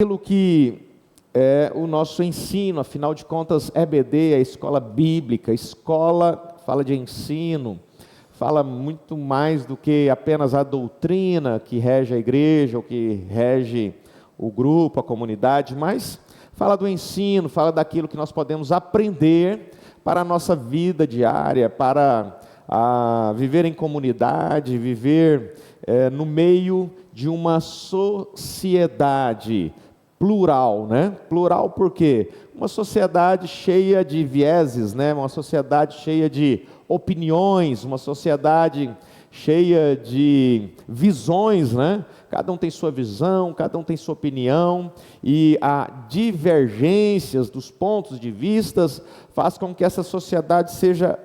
Aquilo que é o nosso ensino, afinal de contas, EBD é a escola bíblica, escola fala de ensino, fala muito mais do que apenas a doutrina que rege a igreja, ou que rege o grupo, a comunidade, mas fala do ensino, fala daquilo que nós podemos aprender para a nossa vida diária, para viver em comunidade, viver no meio de uma sociedade plural, né? Plural por quê? Uma sociedade cheia de vieses, né? Uma sociedade cheia de opiniões, uma sociedade cheia de visões, né? Cada um tem sua visão, cada um tem sua opinião, e há divergências dos pontos de vistas, faz com que essa sociedade seja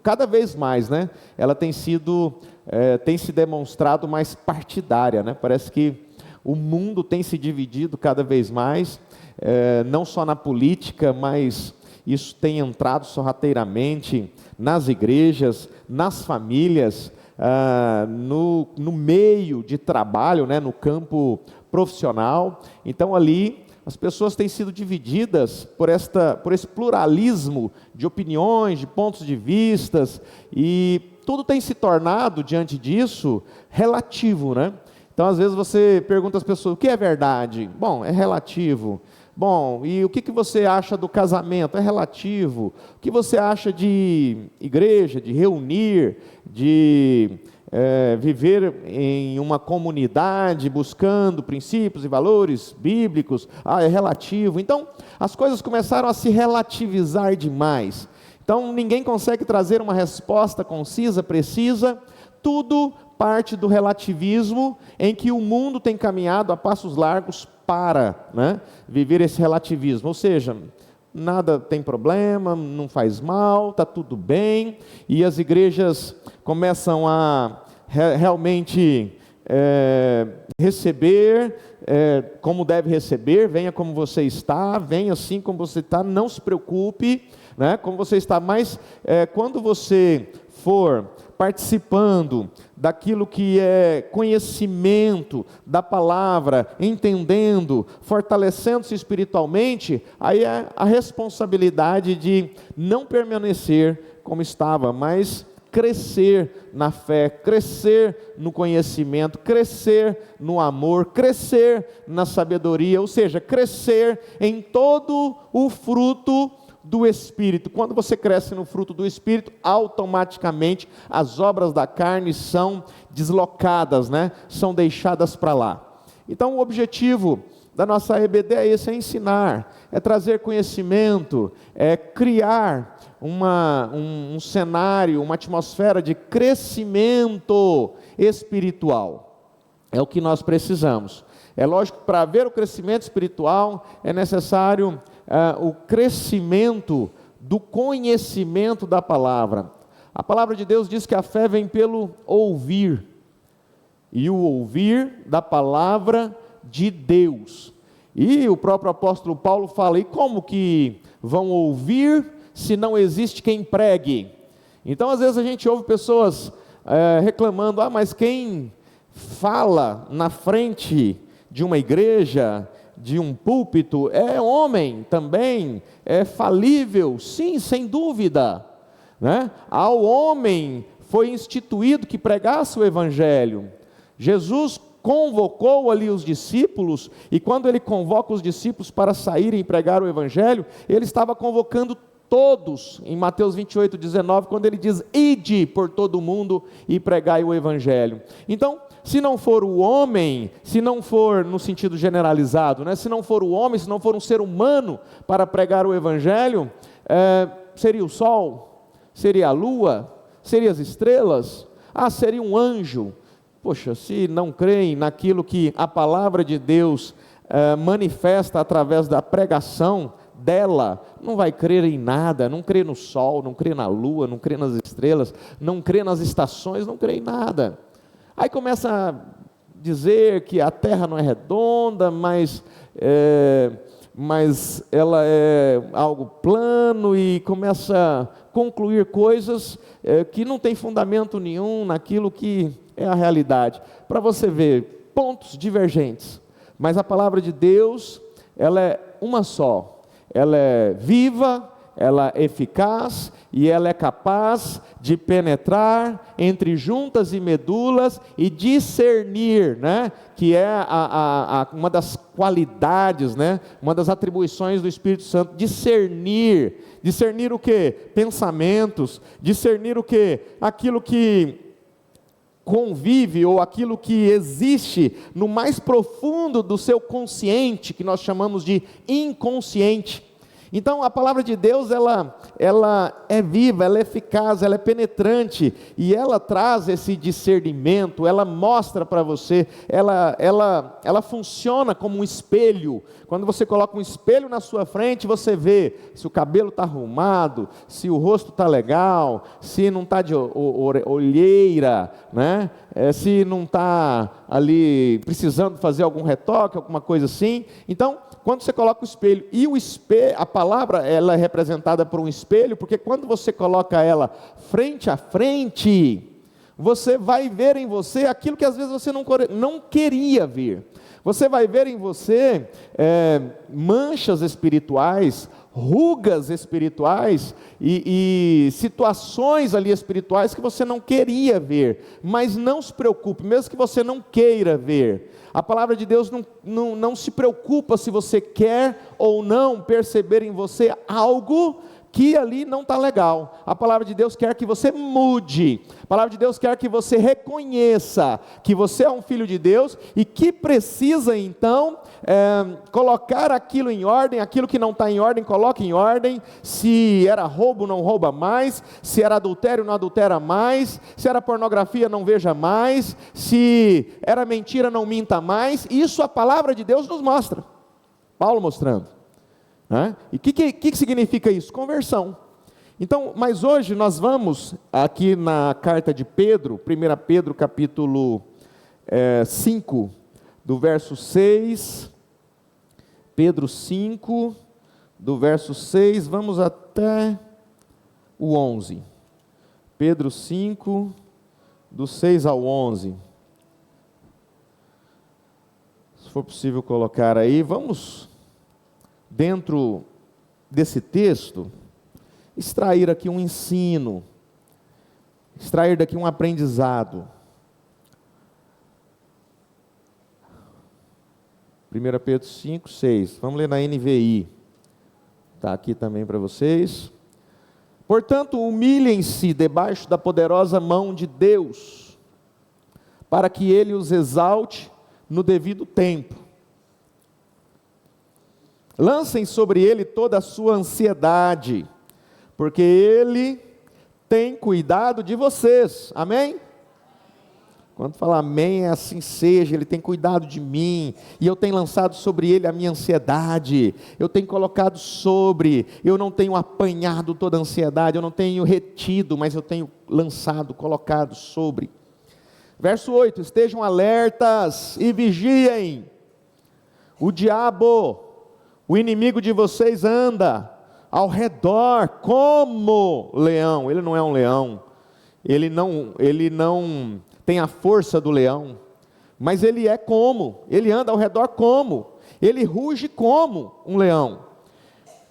cada vez mais, né? Ela tem se demonstrado mais partidária, né? Parece que o mundo tem se dividido cada vez mais, não só na política, mas isso tem entrado sorrateiramente nas igrejas, nas famílias, no meio de trabalho, né, no campo profissional. Então ali as pessoas têm sido divididas por esse pluralismo de opiniões, de pontos de vistas, e tudo tem se tornado, diante disso, relativo, né? Então, às vezes você pergunta às pessoas, o que é verdade? Bom, é relativo. Bom, e o que você acha do casamento? É relativo. O que você acha de igreja, de reunir, de viver em uma comunidade, buscando princípios e valores bíblicos? É relativo. Então, as coisas começaram a se relativizar demais. Então, ninguém consegue trazer uma resposta concisa, precisa, tudo parte do relativismo, em que o mundo tem caminhado a passos largos para, né, viver esse relativismo, ou seja, nada tem problema, não faz mal, está tudo bem, e as igrejas começam a realmente receber como deve receber, venha como você está, venha assim como você está, não se preocupe, né, como você está, mas quando você for participando daquilo que é conhecimento da palavra, entendendo, fortalecendo-se espiritualmente, aí é a responsabilidade de não permanecer como estava, mas crescer na fé, crescer no conhecimento, crescer no amor, crescer na sabedoria, ou seja, crescer em todo o fruto do Espírito. Quando você cresce no fruto do Espírito, automaticamente as obras da carne são deslocadas, né? São deixadas para lá. Então o objetivo da nossa EBD é esse, é ensinar, é trazer conhecimento, é criar um cenário, uma atmosfera de crescimento espiritual. É o que nós precisamos. É lógico que para haver o crescimento espiritual é necessário o crescimento do conhecimento da palavra. A palavra de Deus diz que a fé vem pelo ouvir, e o ouvir da palavra de Deus. E o próprio apóstolo Paulo fala, e como que vão ouvir se não existe quem pregue? Então às vezes a gente ouve pessoas reclamando, mas quem fala na frente de uma igreja, de um púlpito, é homem também, é falível, sim, sem dúvida, né? Ao homem foi instituído que pregasse o evangelho. Jesus convocou ali os discípulos, e quando ele convoca os discípulos para saírem e pregar o evangelho, ele estava convocando todos, em Mateus 28:19, quando ele diz, ide por todo o mundo e pregai o evangelho. Então, se não for o homem, se não for no sentido generalizado, né? Se não for o homem, se não for um ser humano para pregar o evangelho, seria o sol, seria a lua, seria as estrelas, seria um anjo. Poxa, se não creem naquilo que a palavra de Deus manifesta através da pregação dela, não vai crer em nada, não crê no sol, não crê na lua, não crê nas estrelas, não crê nas estações, não crê em nada. Aí começa a dizer que a terra não é redonda, mas ela é algo plano, e começa a concluir coisas que não tem fundamento nenhum naquilo que é a realidade. Para você ver, pontos divergentes, Mas a palavra de Deus, ela é uma só. Ela é viva, ela é eficaz e ela é capaz de penetrar entre juntas e medulas e discernir, né? Que é uma das qualidades, né? Uma das atribuições do Espírito Santo, discernir. Discernir o quê? Pensamentos. Discernir o quê? Aquilo que convive ou aquilo que existe no mais profundo do seu consciente, que nós chamamos de inconsciente. Então a palavra de Deus, ela é viva, ela é eficaz, ela é penetrante, e ela traz esse discernimento, ela mostra para você, ela funciona como um espelho. Quando você coloca um espelho na sua frente, você vê se o cabelo está arrumado, se o rosto está legal, se não está de olheira, né? Se não está ali precisando fazer algum retoque, alguma coisa assim. Então, quando você coloca o espelho, e o espelho, a palavra, ela é representada por um espelho, porque quando você coloca ela frente a frente, você vai ver em você aquilo que às vezes você não queria ver. Você vai ver em você manchas espirituais, rugas espirituais e situações ali espirituais que você não queria ver. Mas não se preocupe, mesmo que você não queira ver. A palavra de Deus não se preocupa se você quer ou não perceber em você algo que ali não está legal. A palavra de Deus quer que você mude. A palavra de Deus quer que você reconheça que você é um filho de Deus e que precisa então colocar aquilo em ordem. Aquilo que não está em ordem, coloque em ordem. Se era roubo, não rouba mais. Se era adultério, não adultera mais. Se era pornografia, não veja mais. Se era mentira, não minta mais. Isso a palavra de Deus nos mostra. Paulo mostrando. E o que significa isso? Conversão. Então, mas hoje nós vamos aqui na carta de Pedro, 1 Pedro capítulo 5, do verso 6, Pedro 5, do verso 6, vamos até o 11, Pedro 5, do 6 ao 11, se for possível colocar aí, vamos dentro desse texto, extrair aqui um ensino, extrair daqui um aprendizado. 1 Pedro 5, 6, vamos ler na NVI, está aqui também para vocês. Portanto, humilhem-se debaixo da poderosa mão de Deus, para que Ele os exalte no devido tempo. Lancem sobre Ele toda a sua ansiedade, porque Ele tem cuidado de vocês. Amém? Quando fala amém, é assim seja. Ele tem cuidado de mim, e eu tenho lançado sobre Ele a minha ansiedade. Eu tenho colocado sobre, eu não tenho apanhado toda a ansiedade, eu não tenho retido, mas eu tenho lançado, colocado sobre. Verso 8, estejam alertas e vigiem. O diabo, o inimigo de vocês, anda ao redor como leão. Ele não é um leão, ele não tem a força do leão, mas ele anda ao redor como, ele ruge como um leão,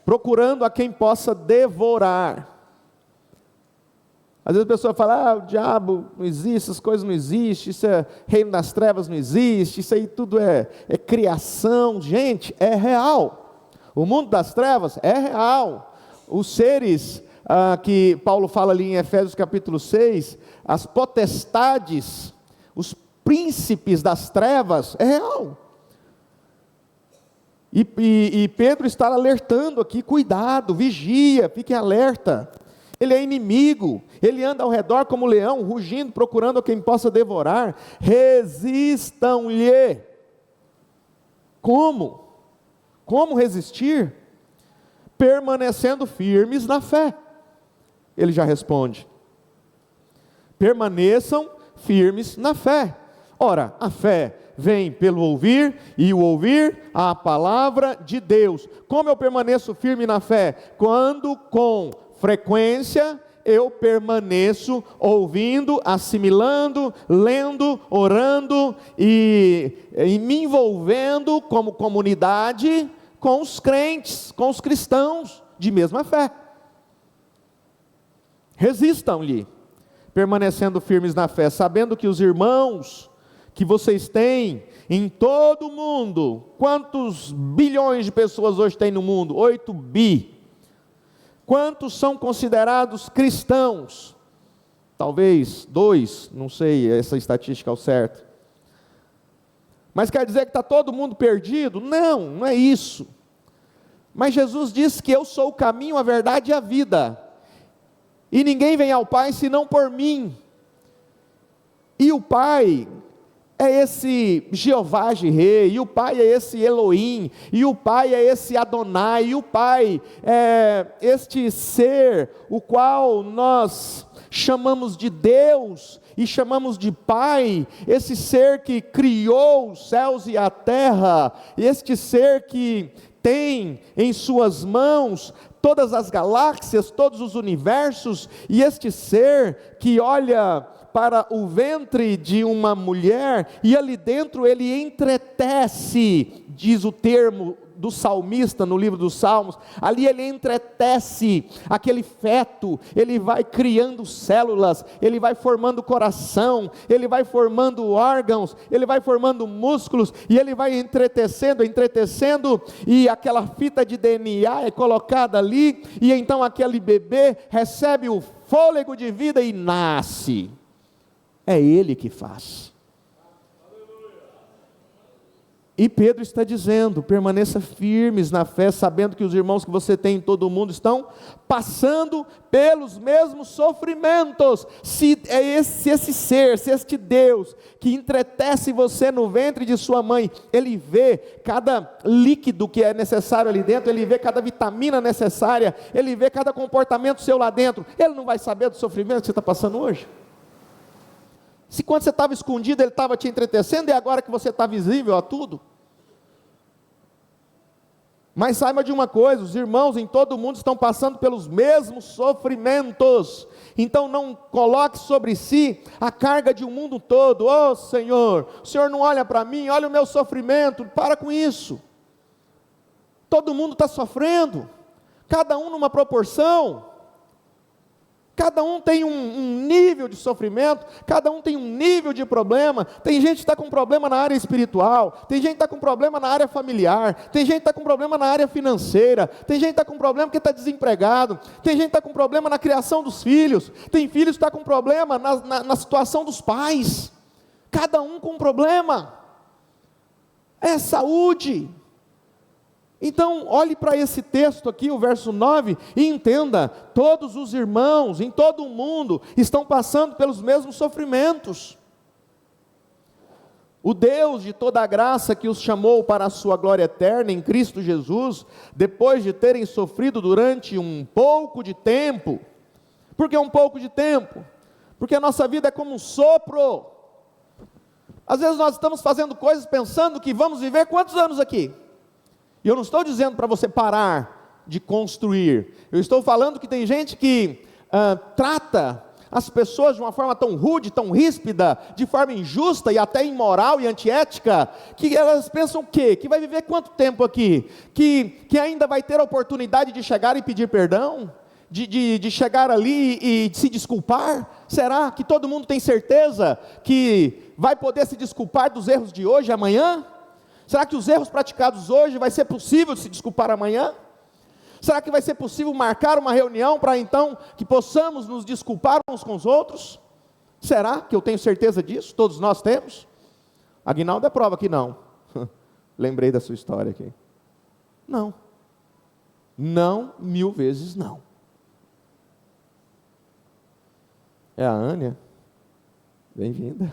procurando a quem possa devorar. Às vezes a pessoa fala, o diabo não existe, essas coisas não existem, isso é reino das trevas, não existe, isso aí tudo é criação. Gente, é real. O mundo das trevas é real. Os seres que Paulo fala ali em Efésios capítulo 6, as potestades, os príncipes das trevas, é real. E Pedro está alertando aqui, cuidado, vigia, fique alerta. Ele é inimigo, ele anda ao redor como leão, rugindo, procurando a quem possa devorar. Resistam-lhe. Como? Como resistir? Permanecendo firmes na fé. Ele já responde. Permaneçam firmes na fé. Ora, a fé vem pelo ouvir, e o ouvir a palavra de Deus. Como eu permaneço firme na fé? Quando com frequência eu permaneço ouvindo, assimilando, lendo, orando e me envolvendo como comunidade com os crentes, com os cristãos de mesma fé. Resistam-lhe, permanecendo firmes na fé, sabendo que os irmãos que vocês têm em todo o mundo, quantos bilhões de pessoas hoje tem no mundo? 8 bi. Quantos são considerados cristãos? Talvez 2, não sei essa estatística ao certo. Mas quer dizer que está todo mundo perdido? Não, não é isso. Mas Jesus disse que eu sou o caminho, a verdade e a vida. E ninguém vem ao Pai senão por mim. E o Pai é esse Jeová Jireh, e o Pai é esse Elohim, e o Pai é esse Adonai, e o Pai é este ser, o qual nós chamamos de Deus, e chamamos de Pai, esse ser que criou os céus e a terra, este ser que tem em suas mãos todas as galáxias, todos os universos, e este ser que olha para o ventre de uma mulher, e ali dentro ele entretece, diz o termo do salmista no livro dos Salmos, ali ele entretece aquele feto, ele vai criando células, ele vai formando coração, ele vai formando órgãos, ele vai formando músculos, e ele vai entretecendo, e aquela fita de DNA é colocada ali, e então aquele bebê recebe o fôlego de vida e nasce. É Ele que faz. E Pedro está dizendo, permaneça firmes na fé, sabendo que os irmãos que você tem em todo o mundo estão passando pelos mesmos sofrimentos. Se esse ser, se este Deus que entretece você no ventre de sua mãe, Ele vê cada líquido que é necessário ali dentro, Ele vê cada vitamina necessária, Ele vê cada comportamento seu lá dentro, Ele não vai saber do sofrimento que você está passando hoje? Se quando você estava escondido, Ele estava te entretecendo, e agora que você está visível a tudo? Mas saiba de uma coisa, os irmãos em todo o mundo estão passando pelos mesmos sofrimentos, então não coloque sobre si a carga de um mundo todo. Oh Senhor, o Senhor não olha para mim, olha o meu sofrimento, para com isso. Todo mundo está sofrendo, cada um numa proporção. Cada um tem um nível de sofrimento, cada um tem um nível de problema. Tem gente que está com problema na área espiritual, tem gente que está com problema na área familiar, tem gente que está com problema na área financeira, tem gente que está com problema porque está desempregado, tem gente que está com problema na criação dos filhos, tem filhos que está com problema na situação dos pais. Cada um com um problema. É saúde. Então, olhe para esse texto aqui, o verso 9, e entenda, todos os irmãos em todo o mundo estão passando pelos mesmos sofrimentos. O Deus de toda a graça que os chamou para a sua glória eterna em Cristo Jesus, depois de terem sofrido durante um pouco de tempo. Por que um pouco de tempo? Porque a nossa vida é como um sopro. Às vezes nós estamos fazendo coisas pensando que vamos viver quantos anos aqui? E eu não estou dizendo para você parar de construir. Eu estou falando que tem gente que trata as pessoas de uma forma tão rude, tão ríspida, de forma injusta e até imoral e antiética, que elas pensam o quê? Que vai viver quanto tempo aqui? Que ainda vai ter a oportunidade de chegar e pedir perdão? De chegar ali e se desculpar? Será que todo mundo tem certeza que vai poder se desculpar dos erros de hoje e amanhã? Será que os erros praticados hoje vai ser possível se desculpar amanhã? Será que vai ser possível marcar uma reunião para então que possamos nos desculpar uns com os outros? Será que eu tenho certeza disso? Todos nós temos? Aguinaldo é prova que não. Lembrei da sua história aqui. Não. Não, 1000 vezes não. É a Ânia? Bem-vinda.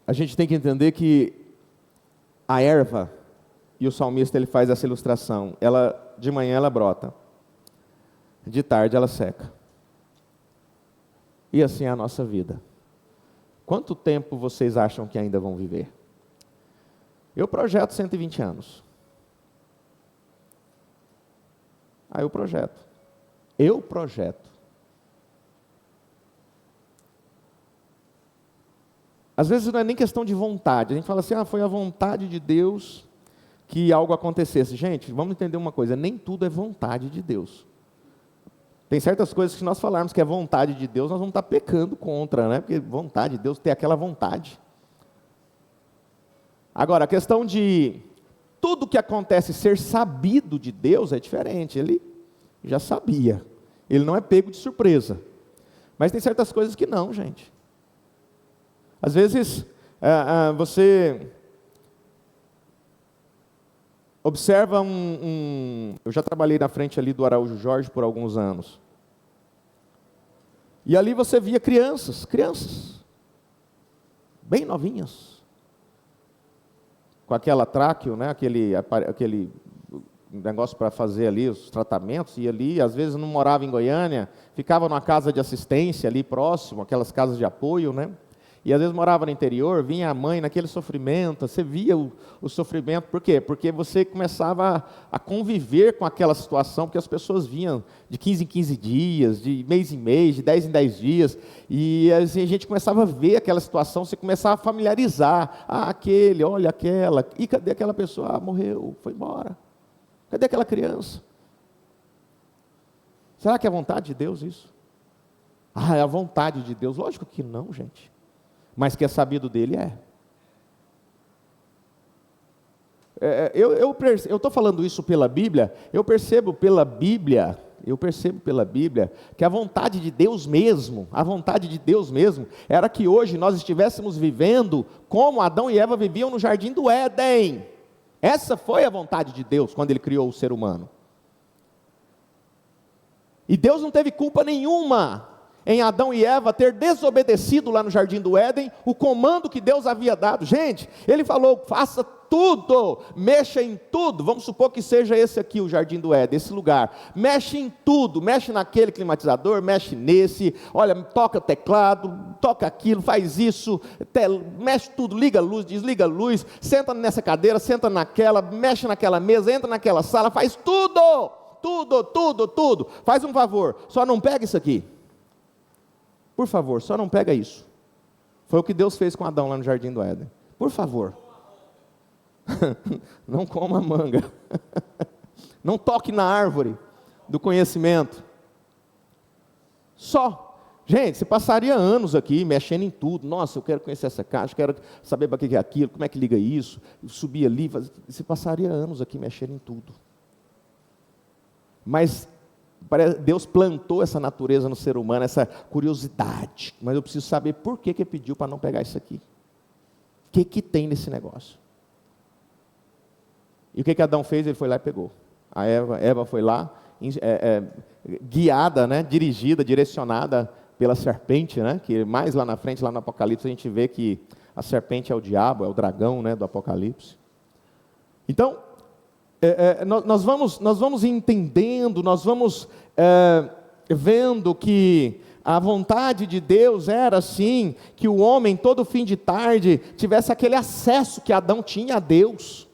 A gente tem que entender que a erva, e o salmista ele faz essa ilustração, de manhã ela brota, de tarde ela seca. E assim é a nossa vida. Quanto tempo vocês acham que ainda vão viver? Eu projeto 120 anos. Aí eu projeto. Às vezes não é nem questão de vontade. A gente fala assim, foi a vontade de Deus que algo acontecesse. Gente, vamos entender uma coisa, nem tudo é vontade de Deus. Tem certas coisas que se nós falarmos que é vontade de Deus, nós vamos estar pecando contra, né? Porque vontade de Deus tem aquela vontade. Agora, a questão de tudo que acontece ser sabido de Deus é diferente. Ele já sabia. Ele não é pego de surpresa. Mas tem certas coisas que não, gente. Às vezes, você observa eu já trabalhei na frente ali do Araújo Jorge por alguns anos. E ali você via crianças, bem novinhas, com aquela tráqueo, né, aquele negócio para fazer ali os tratamentos, e ali, às vezes não morava em Goiânia, ficava numa casa de assistência ali próximo, aquelas casas de apoio, né? E às vezes morava no interior, vinha a mãe naquele sofrimento, você via o sofrimento, por quê? Porque você começava a conviver com aquela situação, porque as pessoas vinham de 15 em 15 dias, de mês em mês, de 10 em 10 dias, e assim, a gente começava a ver aquela situação, você começava a familiarizar, olha aquela, e cadê aquela pessoa? Morreu, foi embora. Cadê aquela criança? Será que é a vontade de Deus isso? É a vontade de Deus? Lógico que não, gente. Mas que é sabido dele, Eu estou falando isso pela Bíblia, eu percebo pela Bíblia que a vontade de Deus mesmo, era que hoje nós estivéssemos vivendo como Adão e Eva viviam no jardim do Éden. Essa foi a vontade de Deus quando Ele criou o ser humano. E Deus não teve culpa nenhuma em Adão e Eva ter desobedecido lá no jardim do Éden o comando que Deus havia dado. Gente, Ele falou, faça tudo, mexa em tudo. Vamos supor que seja esse aqui o jardim do Éden, esse lugar. Mexe em tudo, mexe naquele climatizador, mexe nesse, olha, toca teclado, toca aquilo, faz isso, mexe tudo, liga a luz, desliga a luz, senta nessa cadeira, senta naquela, mexe naquela mesa, entra naquela sala, faz tudo. Faz um favor, só não pega isso aqui. Por favor, só não pega isso. Foi o que Deus fez com Adão lá no jardim do Éden. Por favor. Não coma manga. Não toque na árvore do conhecimento. Só. Gente, você passaria anos aqui mexendo em tudo. Nossa, eu quero conhecer essa caixa, quero saber para que é aquilo, como é que liga isso. Subir ali, você passaria anos aqui mexendo em tudo. Mas Deus plantou essa natureza no ser humano, essa curiosidade. Mas eu preciso saber por que Ele pediu para não pegar isso aqui. O que tem nesse negócio? E o que Adão fez? Ele foi lá e pegou. A Eva foi lá, guiada, né, dirigida, direcionada pela serpente, né, que mais lá na frente, lá no Apocalipse, a gente vê que a serpente é o diabo, é o dragão, né, do Apocalipse. Então, nós vamos entendendo, nós vamos vendo que a vontade de Deus era assim, que o homem todo fim de tarde tivesse aquele acesso que Adão tinha a Deus.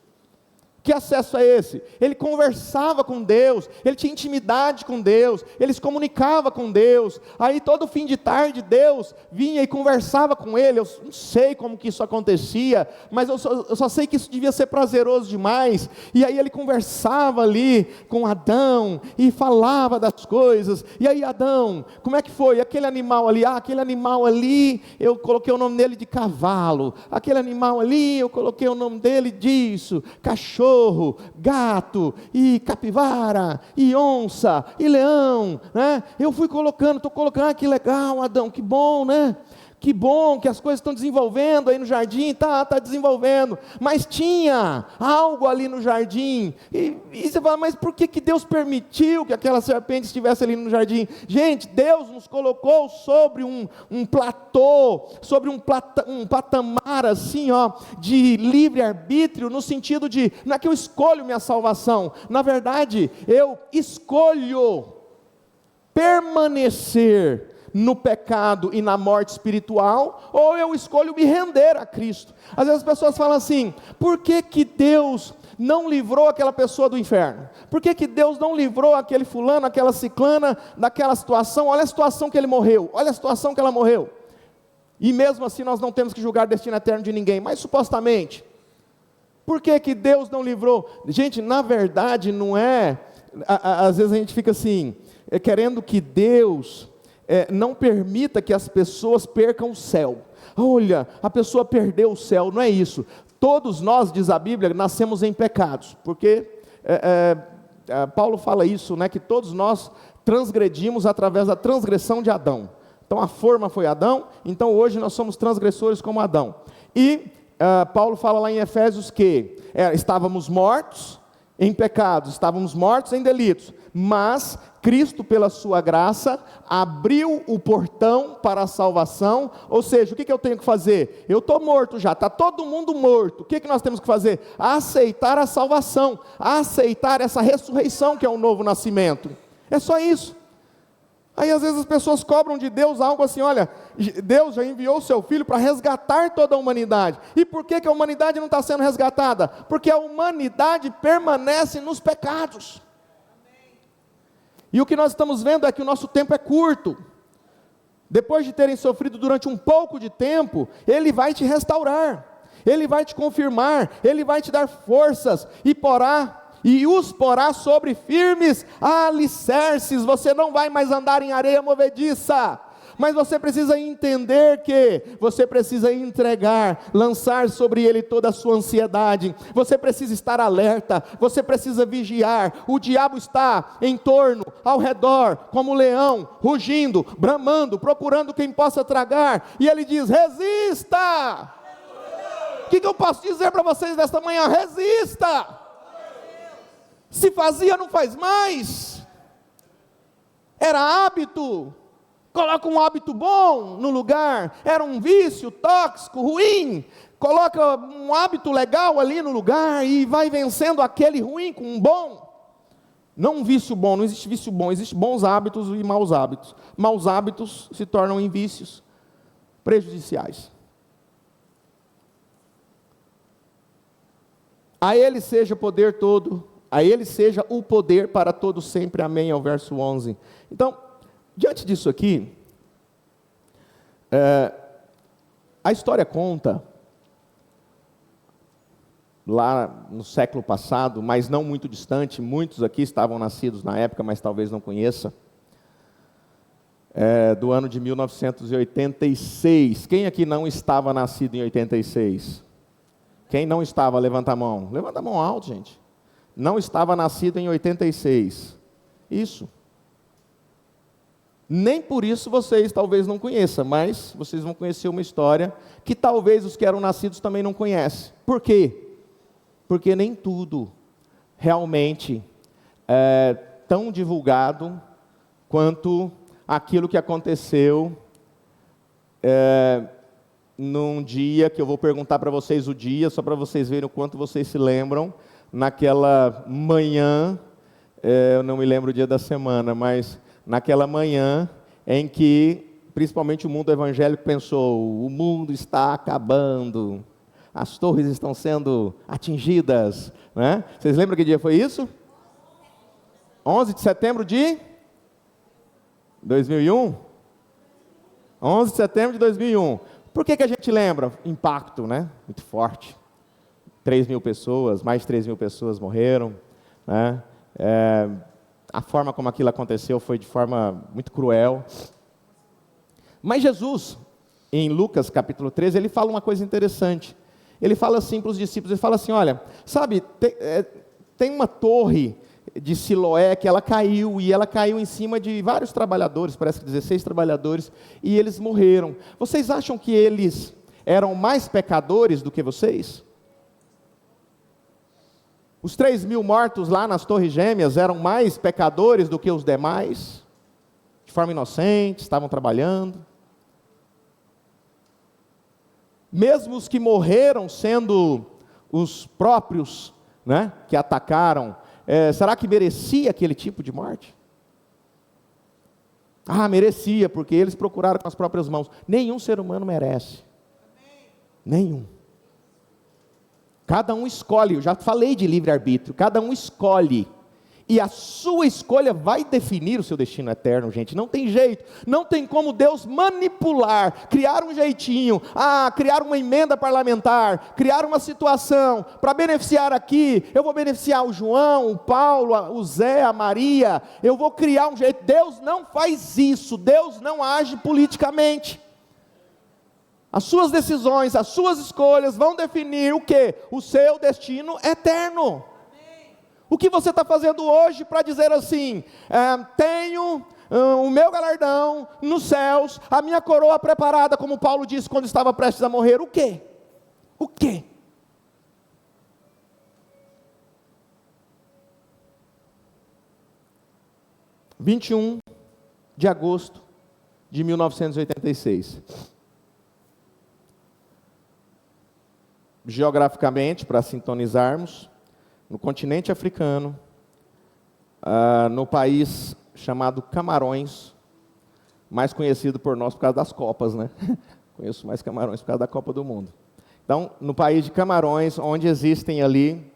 Que acesso é esse? Ele conversava com Deus, ele tinha intimidade com Deus, ele se comunicava com Deus. Aí todo fim de tarde Deus vinha e conversava com ele. Eu não sei como que isso acontecia, mas eu só sei que isso devia ser prazeroso demais. E aí ele conversava ali com Adão e falava das coisas. E aí Adão, como é que foi? Aquele animal ali, eu coloquei o nome dele de cavalo. Aquele animal ali, eu coloquei o nome dele disso, cachorro, gato, e capivara, e onça, e leão, né? Eu fui estou colocando, que legal, Adão, que bom, né? Que bom que as coisas estão desenvolvendo aí no jardim, está desenvolvendo, mas tinha algo ali no jardim, e você fala, mas por que Deus permitiu que aquela serpente estivesse ali no jardim? Gente, Deus nos colocou sobre um platô, sobre um patamar assim, de livre-arbítrio, no sentido de, não é que eu escolho minha salvação, na verdade, eu escolho permanecer no pecado e na morte espiritual, ou eu escolho me render a Cristo. Às vezes as pessoas falam assim: por que que Deus não livrou aquela pessoa do inferno? Por que que Deus não livrou aquele fulano, aquela ciclana daquela situação? Olha a situação que ele morreu, olha a situação que ela morreu. E mesmo assim nós não temos que julgar o destino eterno de ninguém, mas supostamente, por que que Deus não livrou? Gente, na verdade não é, às vezes a gente fica assim, querendo que Deus não permita que as pessoas percam o céu. Olha, a pessoa perdeu o céu, não é isso. Todos nós, diz a Bíblia, nascemos em pecados, porque Paulo fala isso, né, que todos nós transgredimos através da transgressão de Adão. Então a forma foi Adão, então hoje nós somos transgressores como Adão. E Paulo fala lá em Efésios que estávamos mortos em pecados, estávamos mortos em delitos, mas Cristo, pela sua graça, abriu o portão para a salvação. Ou seja, o que eu tenho que fazer? Eu estou morto já, está todo mundo morto. O que nós temos que fazer? Aceitar a salvação, aceitar essa ressurreição que é o novo nascimento. É só isso. Aí às vezes as pessoas cobram de Deus algo assim: olha, Deus já enviou o seu Filho para resgatar toda a humanidade. E por que que a humanidade não está sendo resgatada? Porque a humanidade permanece nos pecados. E o que nós estamos vendo é que o nosso tempo é curto. Depois de terem sofrido durante um pouco de tempo, Ele vai te restaurar, Ele vai te confirmar, Ele vai te dar forças e os porá sobre firmes alicerces. Você não vai mais andar em areia movediça, mas você precisa entender que você precisa entregar, lançar sobre ele toda a sua ansiedade. Você precisa estar alerta, você precisa vigiar. O diabo está em torno, ao redor, como um leão, rugindo, bramando, procurando quem possa tragar, e ele diz: resista. O que eu posso dizer para vocês nesta manhã? Resista. Se fazia, não faz mais. Era hábito, coloca um hábito bom no lugar. Era um vício tóxico, ruim, coloca um hábito legal ali no lugar e vai vencendo aquele ruim com um bom. Não um vício bom, não existe vício bom, existem bons hábitos e maus hábitos. Maus hábitos se tornam em vícios prejudiciais. A Ele seja o poder todo, a Ele seja o poder para todo sempre, amém, é o verso 11. Então, diante disso aqui, a história conta, lá no século passado, mas não muito distante, muitos aqui estavam nascidos na época, mas talvez não conheça, do ano de 1986. Quem aqui não estava nascido em 86? Quem não estava, levanta a mão. Levanta a mão alto, gente. Não estava nascido em 86. Isso. Nem por isso vocês talvez não conheçam, mas vocês vão conhecer uma história que talvez os que eram nascidos também não conhecem. Por quê? Porque nem tudo realmente é tão divulgado quanto aquilo que aconteceu num dia que eu vou perguntar para vocês o dia, só para vocês verem o quanto vocês se lembram. Naquela manhã, eu não me lembro o dia da semana, mas naquela manhã em que, principalmente o mundo evangélico pensou: o mundo está acabando, as torres estão sendo atingidas, né? Vocês lembram que dia foi isso? 11 de setembro de 2001? 11 de setembro de 2001. Por que a gente lembra? Impacto, né? Muito forte. 3.000 pessoas, mais de 3.000 pessoas morreram, né? A forma como aquilo aconteceu foi de forma muito cruel. Mas Jesus, em Lucas capítulo 13, ele fala uma coisa interessante. Ele fala assim para os discípulos, ele fala assim: olha, sabe, tem uma torre de Siloé que ela caiu, e ela caiu em cima de vários trabalhadores, parece que 16 trabalhadores, e eles morreram. Vocês acham que eles eram mais pecadores do que vocês? Os 3.000 mortos lá nas Torres Gêmeas eram mais pecadores do que os demais? De forma inocente, estavam trabalhando. Mesmo os que morreram sendo os próprios, né, que atacaram, será que merecia aquele tipo de morte? Ah, merecia, porque eles procuraram com as próprias mãos. Nenhum ser humano merece. Nenhum. Cada um escolhe, eu já falei de livre-arbítrio, cada um escolhe. E a sua escolha vai definir o seu destino eterno, gente. Não tem jeito, não tem como Deus manipular, criar um jeitinho, criar uma emenda parlamentar, criar uma situação para beneficiar aqui. Eu vou beneficiar o João, o Paulo, o Zé, a Maria. Eu vou criar um jeito. Deus não faz isso, Deus não age politicamente. As suas decisões, as suas escolhas vão definir o quê? O seu destino eterno. O que você está fazendo hoje para dizer assim, tenho o meu galardão nos céus, a minha coroa preparada, como Paulo disse quando estava prestes a morrer, o quê? O quê? – 21 de agosto de 1986. Geograficamente, para sintonizarmos, no continente africano, no país chamado Camarões, mais conhecido por nós por causa das Copas, né? Conheço mais Camarões por causa da Copa do Mundo. Então, no país de Camarões, onde existem ali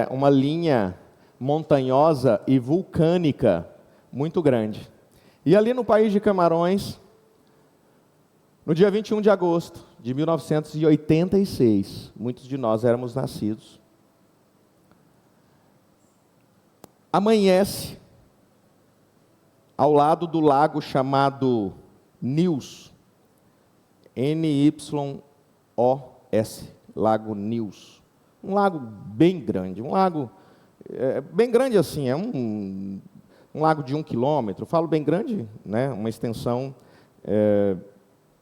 uma linha montanhosa e vulcânica muito grande. E ali no país de Camarões, no dia 21 de agosto de 1986, muitos de nós éramos nascidos, amanhece ao lado do lago chamado Nils, N-Y-O-S, Lago Nils. Um lago bem grande, bem grande assim, é um lago de 1 quilômetro, falo bem grande, né? Uma extensão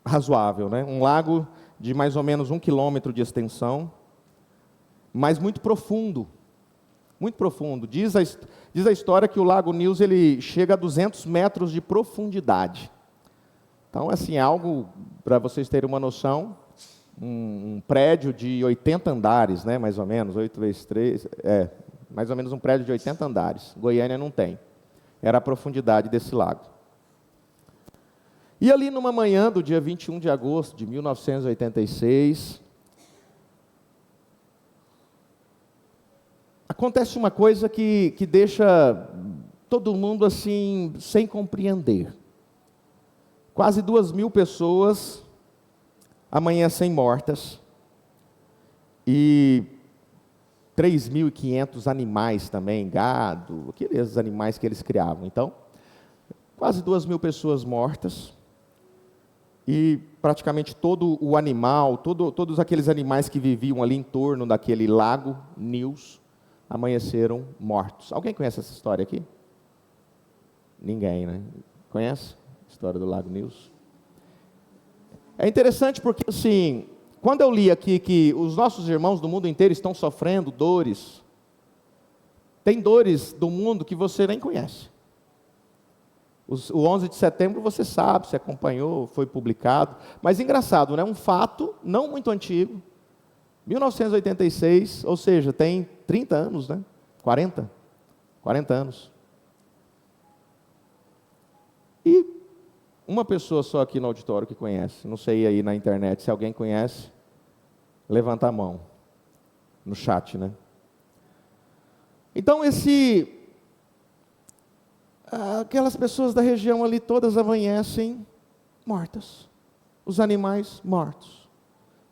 razoável, né? Um lago de mais ou menos 1 quilômetro de extensão, mas muito profundo. Muito profundo. Diz a história que o Lago Nils ele chega a 200 metros de profundidade. Então, assim, é algo, para vocês terem uma noção, um prédio de 80 andares, né, mais ou menos, 8 vezes 3, mais ou menos um prédio de 80 andares. Goiânia não tem. Era a profundidade desse lago. E ali numa manhã do dia 21 de agosto de 1986... acontece uma coisa que deixa todo mundo assim, sem compreender. Quase 2.000 pessoas amanhecem mortas e 3.500 animais também, gado, aqueles animais que eles criavam. Então, quase 2.000 pessoas mortas e praticamente todo o animal, todos aqueles animais que viviam ali em torno daquele lago Nils, amanheceram mortos. Alguém conhece essa história aqui? Ninguém, né? Conhece a história do Lago Nils? É interessante porque, assim, quando eu li aqui que os nossos irmãos do mundo inteiro estão sofrendo dores, tem dores do mundo que você nem conhece. O 11 de setembro você sabe, você acompanhou, foi publicado, mas engraçado, né? Um fato não muito antigo, 1986, ou seja, tem 30 anos, né? 40 anos. E uma pessoa só aqui no auditório que conhece, não sei aí na internet, se alguém conhece, levanta a mão, no chat, né? Então aquelas pessoas da região ali todas amanhecem mortas, os animais mortos.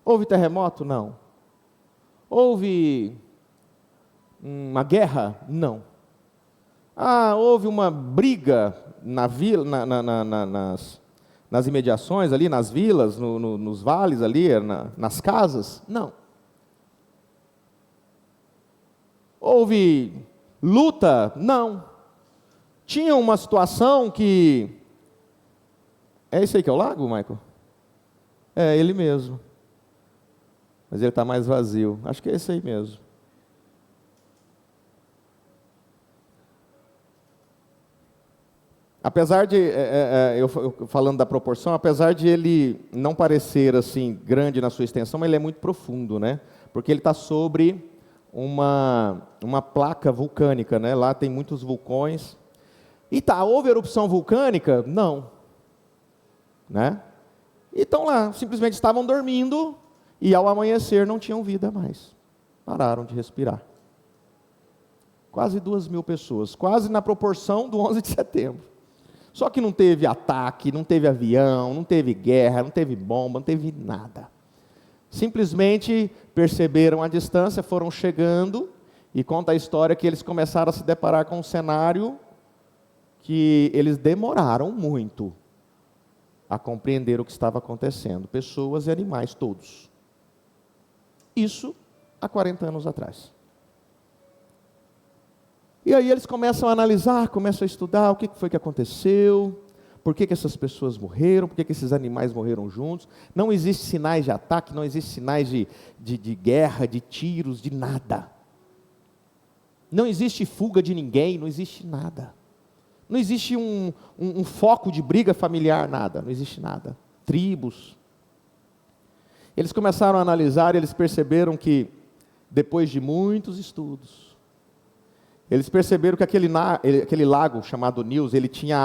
Houve terremoto? Não. Houve uma guerra? Não. Houve uma briga na vila, nas imediações ali, nas vilas, nos vales ali, nas casas? Não. Houve luta? Não. Tinha uma situação que... É esse aí que é o lago, Michael? É ele mesmo. Mas ele está mais vazio. Acho que é esse aí mesmo. Apesar de, eu falando da proporção, apesar de ele não parecer assim grande na sua extensão, mas ele é muito profundo, né? Porque ele está sobre uma placa vulcânica, né? Lá tem muitos vulcões. E houve erupção vulcânica? Não. Né? Então lá, simplesmente estavam dormindo e ao amanhecer não tinham vida mais. Pararam de respirar. Quase 2.000 pessoas, quase na proporção do 11 de setembro. Só que não teve ataque, não teve avião, não teve guerra, não teve bomba, não teve nada. Simplesmente perceberam a distância, foram chegando, e conta a história que eles começaram a se deparar com um cenário que eles demoraram muito a compreender o que estava acontecendo. Pessoas e animais todos. Isso há 40 anos atrás. E aí eles começam a analisar, começam a estudar o que foi que aconteceu, por que essas pessoas morreram, por que esses animais morreram juntos. Não existem sinais de ataque, não existem sinais de guerra, de tiros, de nada. Não existe fuga de ninguém, não existe nada. Não existe um foco de briga familiar, nada, não existe nada. Tribos. Eles começaram a analisar e eles perceberam que, depois de muitos estudos, eles perceberam que aquele lago chamado Nils, ele tinha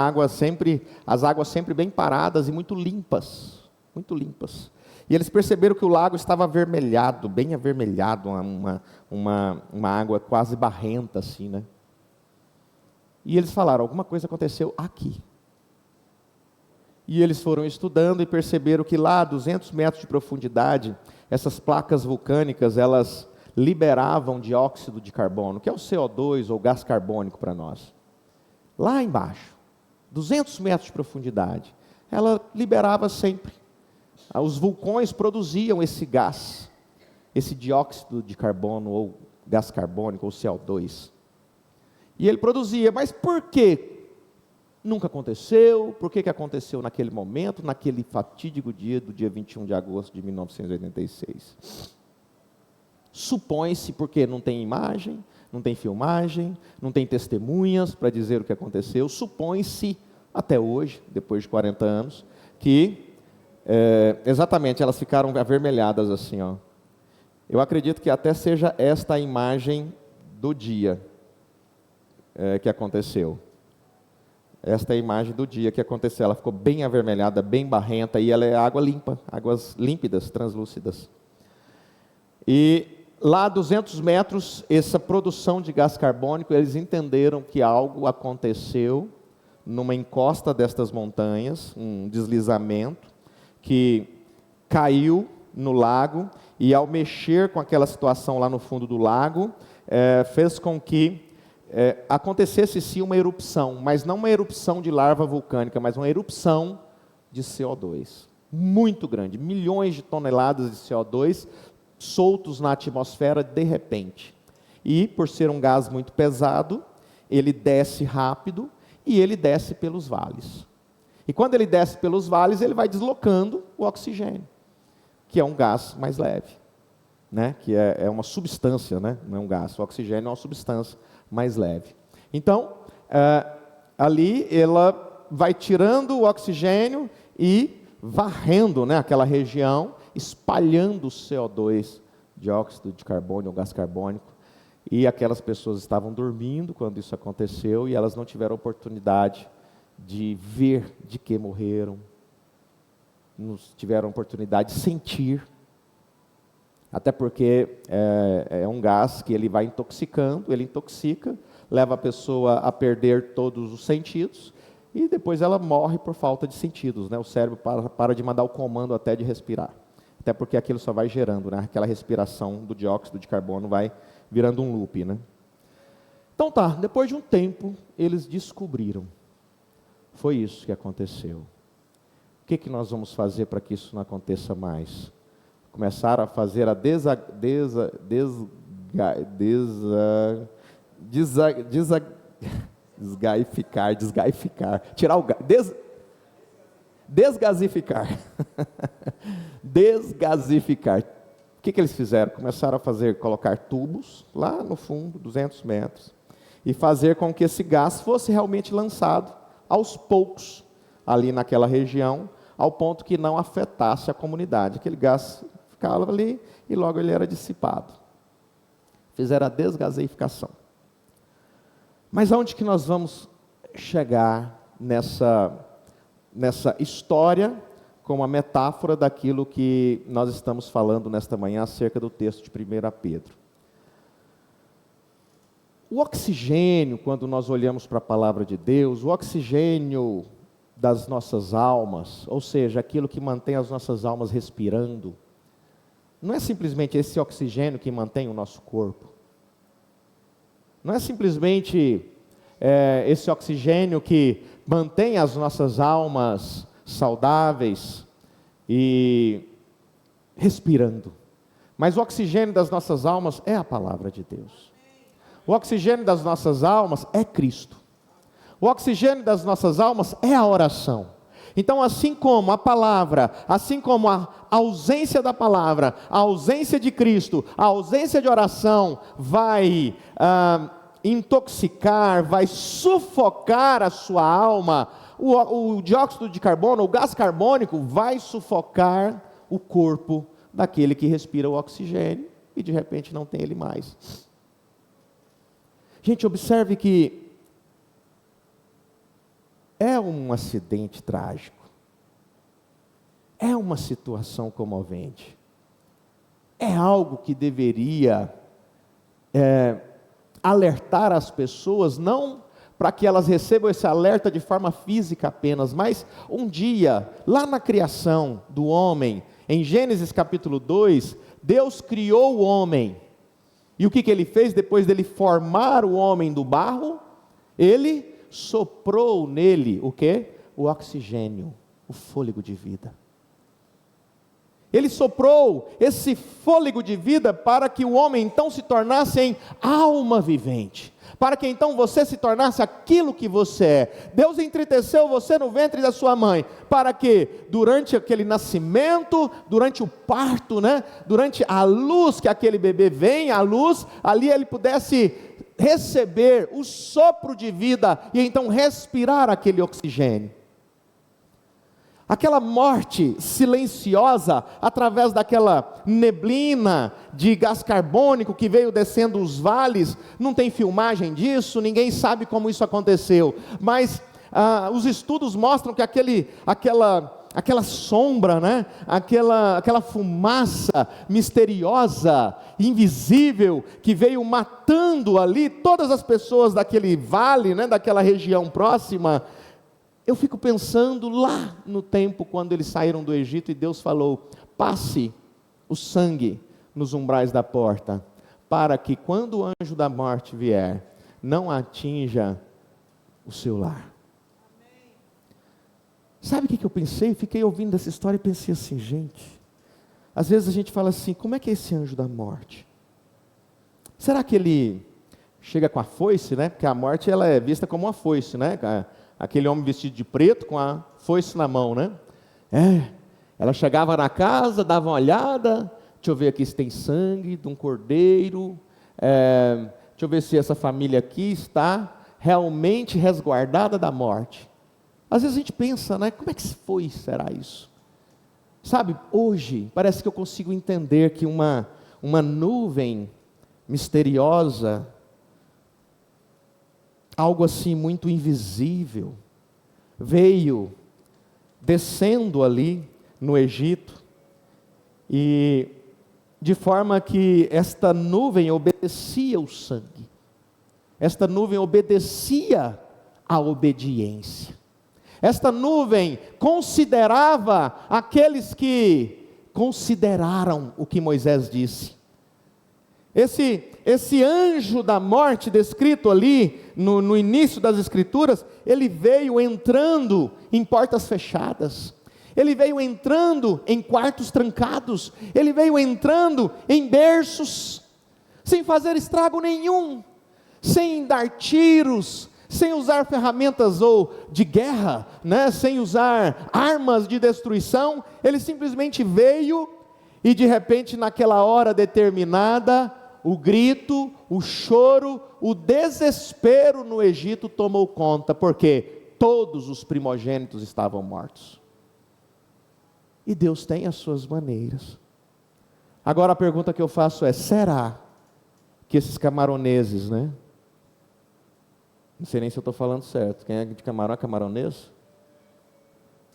as águas sempre bem paradas e muito limpas. Muito limpas. E eles perceberam que o lago estava avermelhado, bem avermelhado, uma água quase barrenta assim, né? E eles falaram, alguma coisa aconteceu aqui. E eles foram estudando e perceberam que lá a 200 metros de profundidade, essas placas vulcânicas, elas liberavam dióxido de carbono, que é o CO2 ou gás carbônico para nós. Lá embaixo, 200 metros de profundidade, ela liberava sempre. Os vulcões produziam esse gás, esse dióxido de carbono ou gás carbônico ou CO2. E ele produzia, mas por quê? Nunca aconteceu. Por que aconteceu naquele momento, naquele fatídico dia do dia 21 de agosto de 1986? Supõe-se, porque não tem imagem, não tem filmagem, não tem testemunhas para dizer o que aconteceu, supõe-se, até hoje, depois de 40 anos, que exatamente elas ficaram avermelhadas assim, ó. Eu acredito que até seja esta a imagem do dia que aconteceu. Esta é a imagem do dia que aconteceu. Ela ficou bem avermelhada, bem barrenta, e ela é água limpa, águas límpidas, translúcidas. E lá a 200 metros, essa produção de gás carbônico, eles entenderam que algo aconteceu numa encosta destas montanhas, um deslizamento, que caiu no lago, e ao mexer com aquela situação lá no fundo do lago, fez com que acontecesse sim uma erupção, mas não uma erupção de larva vulcânica, mas uma erupção de CO2, muito grande, milhões de toneladas de CO2 soltos na atmosfera de repente. E por ser um gás muito pesado, ele desce rápido e ele desce pelos vales. E quando ele desce pelos vales, ele vai deslocando o oxigênio, que é um gás mais leve, né? Que é uma substância, né? Não é um gás, o oxigênio é uma substância mais leve. Então, ali ela vai tirando o oxigênio e varrendo, né, aquela região, espalhando o CO2, dióxido de carbono ou gás carbônico, e aquelas pessoas estavam dormindo quando isso aconteceu e elas não tiveram oportunidade de ver de que morreram, não tiveram oportunidade de sentir, até porque é um gás que ele vai intoxicando, ele intoxica, leva a pessoa a perder todos os sentidos, e depois ela morre por falta de sentidos, né? O cérebro para de mandar o comando até de respirar, até porque aquilo só vai gerando, né? Aquela respiração do dióxido de carbono vai virando um loop, né? Então tá, depois de um tempo, eles descobriram, foi isso que aconteceu. O que nós vamos fazer para que isso não aconteça mais? Começaram a fazer a desgasificar, tirar o desgasificar. Desgasificar. O que eles fizeram? Começaram a colocar tubos lá no fundo, 200 metros, e fazer com que esse gás fosse realmente lançado aos poucos ali naquela região, ao ponto que não afetasse a comunidade. Aquele gás ficava ali e logo ele era dissipado. Fizeram a desgasificação. Mas aonde que nós vamos chegar nessa história como a metáfora daquilo que nós estamos falando nesta manhã acerca do texto de 1 Pedro. O oxigênio, quando nós olhamos para a palavra de Deus, o oxigênio das nossas almas, ou seja, aquilo que mantém as nossas almas respirando, não é simplesmente esse oxigênio que mantém o nosso corpo. Não é simplesmente esse oxigênio que mantém as nossas almas saudáveis e respirando. Mas o oxigênio das nossas almas é a palavra de Deus. O oxigênio das nossas almas é Cristo. O oxigênio das nossas almas é a oração. Então, assim como a palavra, assim como a ausência da palavra, a ausência de Cristo, a ausência de oração vai intoxicar, vai sufocar a sua alma, o dióxido de carbono, o gás carbônico vai sufocar o corpo daquele que respira o oxigênio e de repente não tem ele mais. Gente, observe que é um acidente trágico, é uma situação comovente, é algo que deveria alertar as pessoas, não para que elas recebam esse alerta de forma física apenas, mas um dia, lá na criação do homem, em Gênesis capítulo 2, Deus criou o homem, e o que ele fez depois dele formar o homem do barro? Ele soprou nele o quê? O oxigênio, o fôlego de vida. Ele soprou esse fôlego de vida para que o homem então se tornasse em alma vivente, para que então você se tornasse aquilo que você é. Deus entreteceu você no ventre da sua mãe, para que durante aquele nascimento, durante o parto, durante a luz que aquele bebê vem, a luz, ali ele pudesse receber o sopro de vida e então respirar aquele oxigênio. Aquela morte silenciosa, através daquela neblina de gás carbônico que veio descendo os vales, não tem filmagem disso, ninguém sabe como isso aconteceu, mas os estudos mostram que aquela sombra, aquela fumaça misteriosa, invisível, que veio matando ali todas as pessoas daquele vale, daquela região próxima. Eu fico pensando lá no tempo quando eles saíram do Egito e Deus falou: passe o sangue nos umbrais da porta, para que quando o anjo da morte vier, não atinja o seu lar. Sabe o que eu pensei? Fiquei ouvindo essa história e pensei assim, gente, às vezes a gente fala assim, como é que é esse anjo da morte? Será que ele chega com a foice, Porque a morte ela é vista como uma foice, Aquele homem vestido de preto com a foice na mão, Ela chegava na casa, dava uma olhada, deixa eu ver aqui se tem sangue de um cordeiro, deixa eu ver se essa família aqui está realmente resguardada da morte. Às vezes a gente pensa, como é que será isso? Sabe, hoje, parece que eu consigo entender que uma nuvem misteriosa, algo assim muito invisível, veio descendo ali no Egito, e de forma que esta nuvem obedecia o sangue, esta nuvem obedecia a obediência, esta nuvem considerava aqueles que consideraram o que Moisés disse. Esse anjo da morte descrito ali no início das Escrituras, ele veio entrando em portas fechadas, ele veio entrando em quartos trancados, ele veio entrando em berços, sem fazer estrago nenhum, sem dar tiros, sem usar ferramentas de guerra, sem usar armas de destruição. Ele simplesmente veio e de repente naquela hora determinada, o grito, o choro, o desespero no Egito tomou conta, porque todos os primogênitos estavam mortos. E Deus tem as suas maneiras. Agora a pergunta que eu faço é, será que esses camaroneses, Não sei nem se eu estou falando certo. Quem é de camarão é camaronês?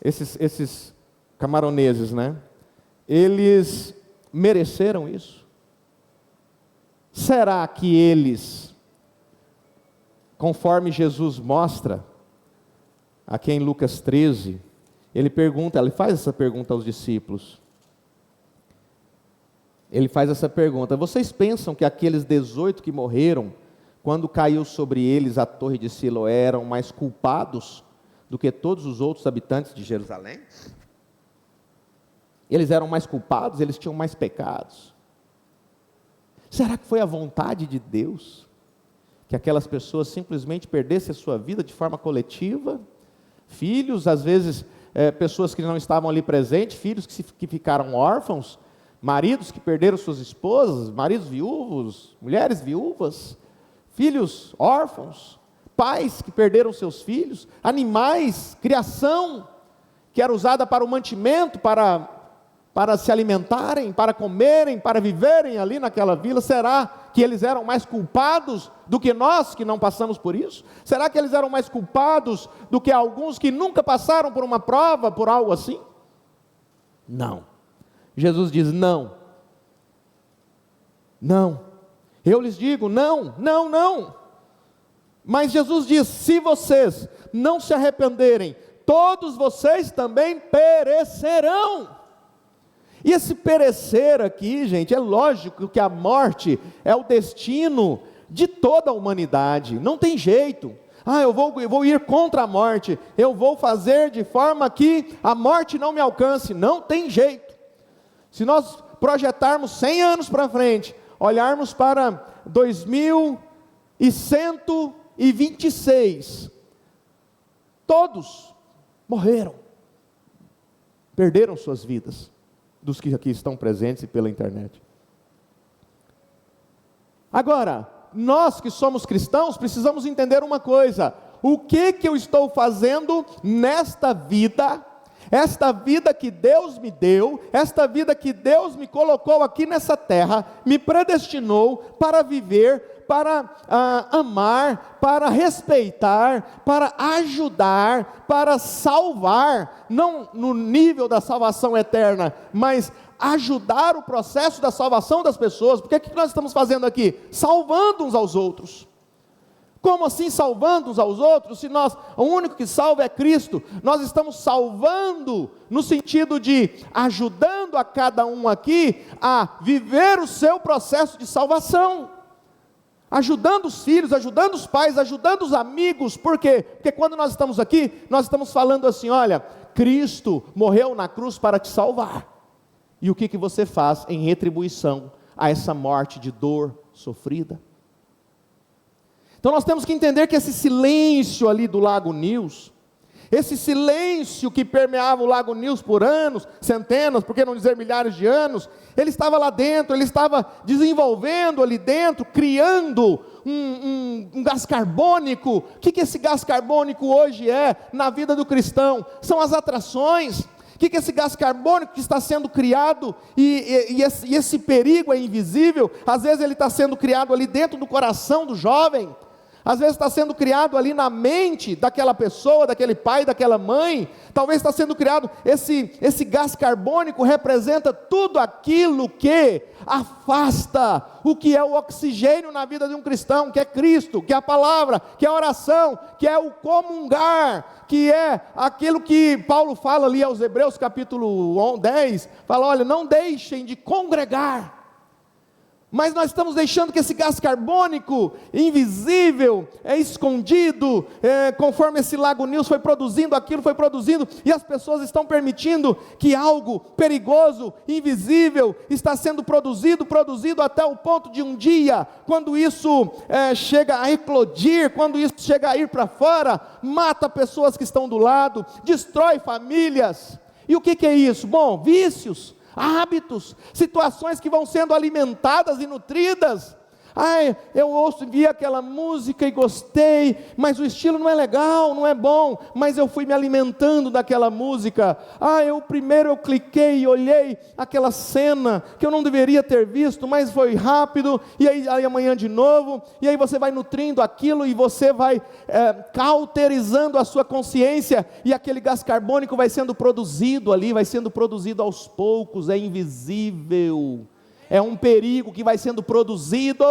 Esses camaroneses, né? Eles mereceram isso? Será que eles, conforme Jesus mostra, aqui em Lucas 13, ele faz essa pergunta aos discípulos. Ele faz essa pergunta: vocês pensam que aqueles 18 que morreram, quando caiu sobre eles a torre de Siloé, eram mais culpados do que todos os outros habitantes de Jerusalém? Eles eram mais culpados, eles tinham mais pecados. Será que foi a vontade de Deus que aquelas pessoas simplesmente perdessem a sua vida de forma coletiva? Filhos, às vezes, pessoas que não estavam ali presentes, filhos que ficaram órfãos, maridos que perderam suas esposas, maridos viúvos, mulheres viúvas, filhos órfãos, pais que perderam seus filhos, animais, criação que era usada para o mantimento, para se alimentarem, para comerem, para viverem ali naquela vila. Será que eles eram mais culpados do que nós que não passamos por isso? Será que eles eram mais culpados do que alguns que nunca passaram por uma prova, por algo assim? Não. Jesus diz: não. Não. Eu lhes digo: não, não, não. Mas Jesus diz: se vocês não se arrependerem, todos vocês também perecerão. E esse perecer aqui, gente, é lógico que a morte é o destino de toda a humanidade, não tem jeito. Eu vou ir contra a morte, eu vou fazer de forma que a morte não me alcance, não tem jeito. Se nós projetarmos 100 anos para frente, olharmos para 2126, todos morreram, perderam suas vidas, dos que aqui estão presentes e pela internet. Agora, nós que somos cristãos, precisamos entender uma coisa: o que eu estou fazendo nesta vida, esta vida que Deus me deu, esta vida que Deus me colocou aqui nessa terra, me predestinou para viver, para amar, para respeitar, para ajudar, para salvar, não no nível da salvação eterna, mas ajudar o processo da salvação das pessoas. Porque o que nós estamos fazendo aqui? Salvando uns aos outros. Como assim salvando uns aos outros, se o único que salva é Cristo? Nós estamos salvando no sentido de ajudando a cada um aqui a viver o seu processo de salvação, ajudando os filhos, ajudando os pais, ajudando os amigos. Por quê? Porque quando nós estamos aqui, nós estamos falando assim: olha, Cristo morreu na cruz para te salvar, e o que você faz em retribuição a essa morte de dor sofrida? Então nós temos que entender que esse silêncio ali do Lago Nils, esse silêncio que permeava o Lago Nils por anos, centenas, por que não dizer milhares de anos, ele estava lá dentro, ele estava desenvolvendo ali dentro, criando um gás carbônico. O que esse gás carbônico hoje é na vida do cristão? São as atrações. O que esse gás carbônico que está sendo criado, e esse perigo é invisível, às vezes ele está sendo criado ali dentro do coração do jovem, às vezes está sendo criado ali na mente daquela pessoa, daquele pai, daquela mãe. Talvez está sendo criado, esse gás carbônico representa tudo aquilo que afasta o que é o oxigênio na vida de um cristão, que é Cristo, que é a palavra, que é a oração, que é o comungar, que é aquilo que Paulo fala ali aos Hebreus capítulo 10, fala: olha, não deixem de congregar. Mas nós estamos deixando que esse gás carbônico invisível, escondido, conforme esse Lago Nils foi produzindo aquilo, foi produzindo, e as pessoas estão permitindo que algo perigoso, invisível, está sendo produzido até o ponto de um dia, quando isso chega a eclodir, quando isso chega a ir para fora, mata pessoas que estão do lado, destrói famílias. E o que é isso? Bom, vícios, hábitos, situações que vão sendo alimentadas e nutridas. Eu vi aquela música e gostei, mas o estilo não é legal, não é bom, mas eu fui me alimentando daquela música. Primeiro eu cliquei e olhei aquela cena que eu não deveria ter visto, mas foi rápido, e aí amanhã de novo, e aí você vai nutrindo aquilo, e você vai cauterizando a sua consciência, e aquele gás carbônico vai sendo produzido ali, vai sendo produzido aos poucos, é invisível. É um perigo que vai sendo produzido.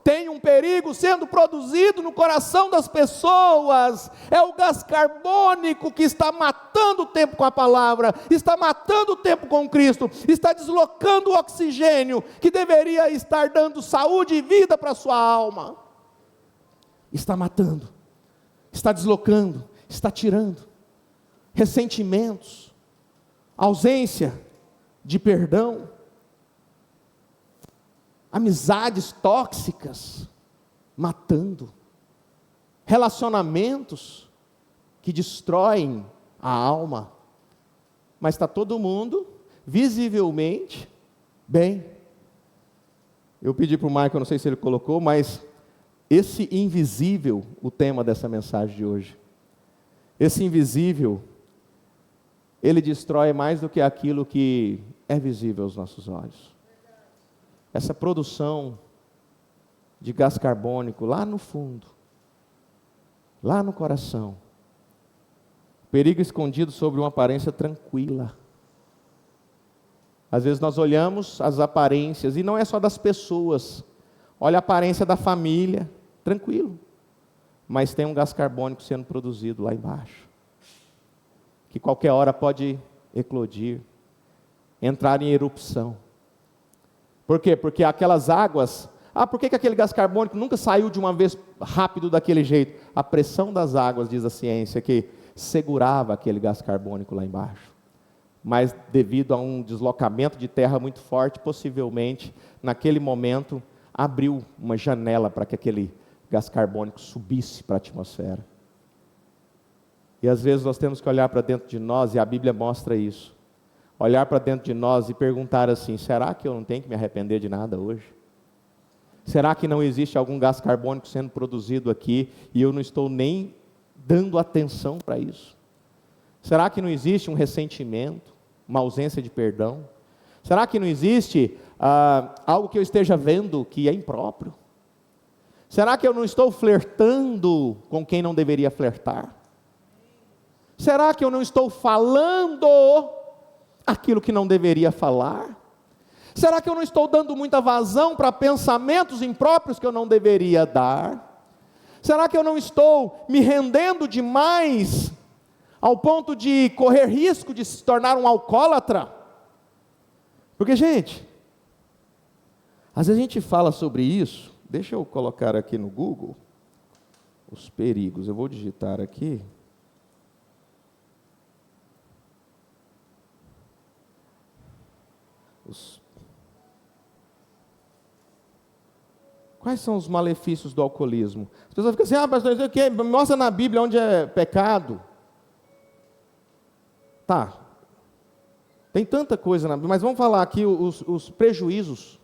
Tem um perigo sendo produzido no coração das pessoas. É o gás carbônico que está matando o tempo com a palavra, está matando o tempo com Cristo, está deslocando o oxigênio que deveria estar dando saúde e vida para a sua alma. Está matando, está deslocando, está tirando ressentimentos, ausência de perdão, amizades tóxicas, matando, relacionamentos que destroem a alma, mas está todo mundo, visivelmente, bem. Eu pedi para o Michael, não sei se ele colocou, mas esse invisível, o tema dessa mensagem de hoje, esse invisível, ele destrói mais do que aquilo que é visível aos nossos olhos. Essa produção de gás carbônico lá no fundo, lá no coração, perigo escondido sobre uma aparência tranquila. Às vezes nós olhamos as aparências, e não é só das pessoas, olha a aparência da família, tranquilo, mas tem um gás carbônico sendo produzido lá embaixo, que qualquer hora pode eclodir, entrar em erupção. Por quê? Porque aquelas águas, por que aquele gás carbônico nunca saiu de uma vez rápido daquele jeito? A pressão das águas, diz a ciência, que segurava aquele gás carbônico lá embaixo. Mas devido a um deslocamento de terra muito forte, possivelmente, naquele momento, abriu uma janela para que aquele gás carbônico subisse para a atmosfera. E às vezes nós temos que olhar para dentro de nós, e a Bíblia mostra isso. Olhar para dentro de nós e perguntar assim: será que eu não tenho que me arrepender de nada hoje? Será que não existe algum gás carbônico sendo produzido aqui e eu não estou nem dando atenção para isso? Será que não existe um ressentimento, uma ausência de perdão? Será que não existe algo que eu esteja vendo que é impróprio? Será que eu não estou flertando com quem não deveria flertar? Será que eu não estou falando aquilo que não deveria falar? Será que eu não estou dando muita vazão para pensamentos impróprios que eu não deveria dar? Será que eu não estou me rendendo demais ao ponto de correr risco de se tornar um alcoólatra? Porque, gente, às vezes a gente fala sobre isso. Deixa eu colocar aqui no Google os perigos. Eu vou digitar aqui. Quais são os malefícios do alcoolismo? As pessoas ficam assim: pastor, isso aqui, mostra na Bíblia onde é pecado. Tá. Tem tanta coisa na Bíblia, mas vamos falar aqui os prejuízos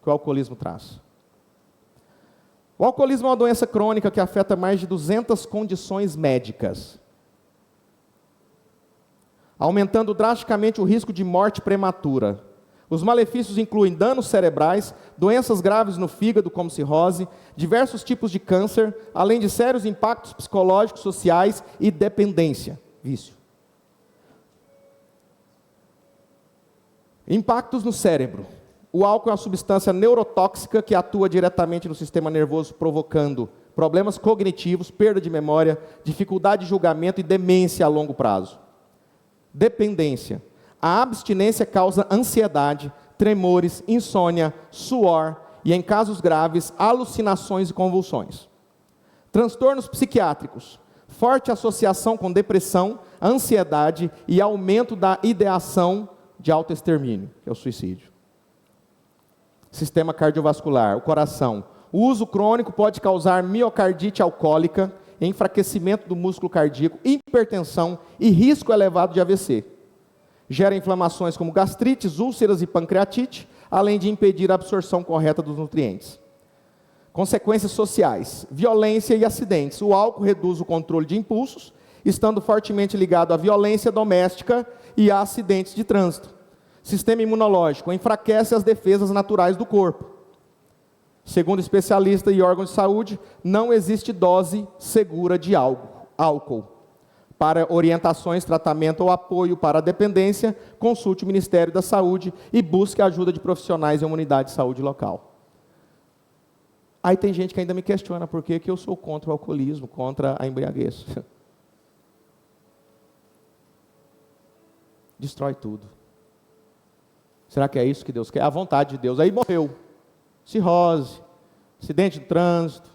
que o alcoolismo traz. O alcoolismo é uma doença crônica que afeta mais de 200 condições médicas, aumentando drasticamente o risco de morte prematura. Os malefícios incluem danos cerebrais, doenças graves no fígado, como cirrose, diversos tipos de câncer, além de sérios impactos psicológicos, sociais e dependência, vício. Impactos no cérebro. O álcool é uma substância neurotóxica que atua diretamente no sistema nervoso, provocando problemas cognitivos, perda de memória, dificuldade de julgamento e demência a longo prazo. Dependência. A abstinência causa ansiedade, tremores, insônia, suor e, em casos graves, alucinações e convulsões. Transtornos psiquiátricos. Forte associação com depressão, ansiedade e aumento da ideação de autoextermínio, que é o suicídio. Sistema cardiovascular, o coração. O uso crônico pode causar miocardite alcoólica, enfraquecimento do músculo cardíaco, hipertensão e risco elevado de AVC. Gera inflamações como gastrites, úlceras e pancreatite, além de impedir a absorção correta dos nutrientes. Consequências sociais: violência e acidentes. O álcool reduz o controle de impulsos, estando fortemente ligado à violência doméstica e a acidentes de trânsito. Sistema imunológico: enfraquece as defesas naturais do corpo. Segundo especialistas e órgãos de saúde, não existe dose segura de álcool. Para orientações, tratamento ou apoio para a dependência, consulte o Ministério da Saúde e busque a ajuda de profissionais em uma unidade de saúde local. Aí tem gente que ainda me questiona por que eu sou contra o alcoolismo, contra a embriaguez. Destrói tudo. Será que é isso que Deus quer? A vontade de Deus. Aí morreu. Cirrose, acidente de trânsito,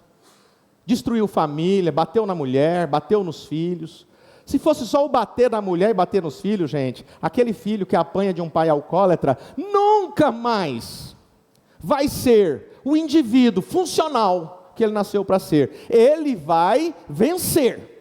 destruiu família, bateu na mulher, bateu nos filhos. Se fosse só o bater na mulher e bater nos filhos, gente, aquele filho que apanha de um pai alcoólatra, nunca mais vai ser o indivíduo funcional que ele nasceu para ser. Ele vai vencer.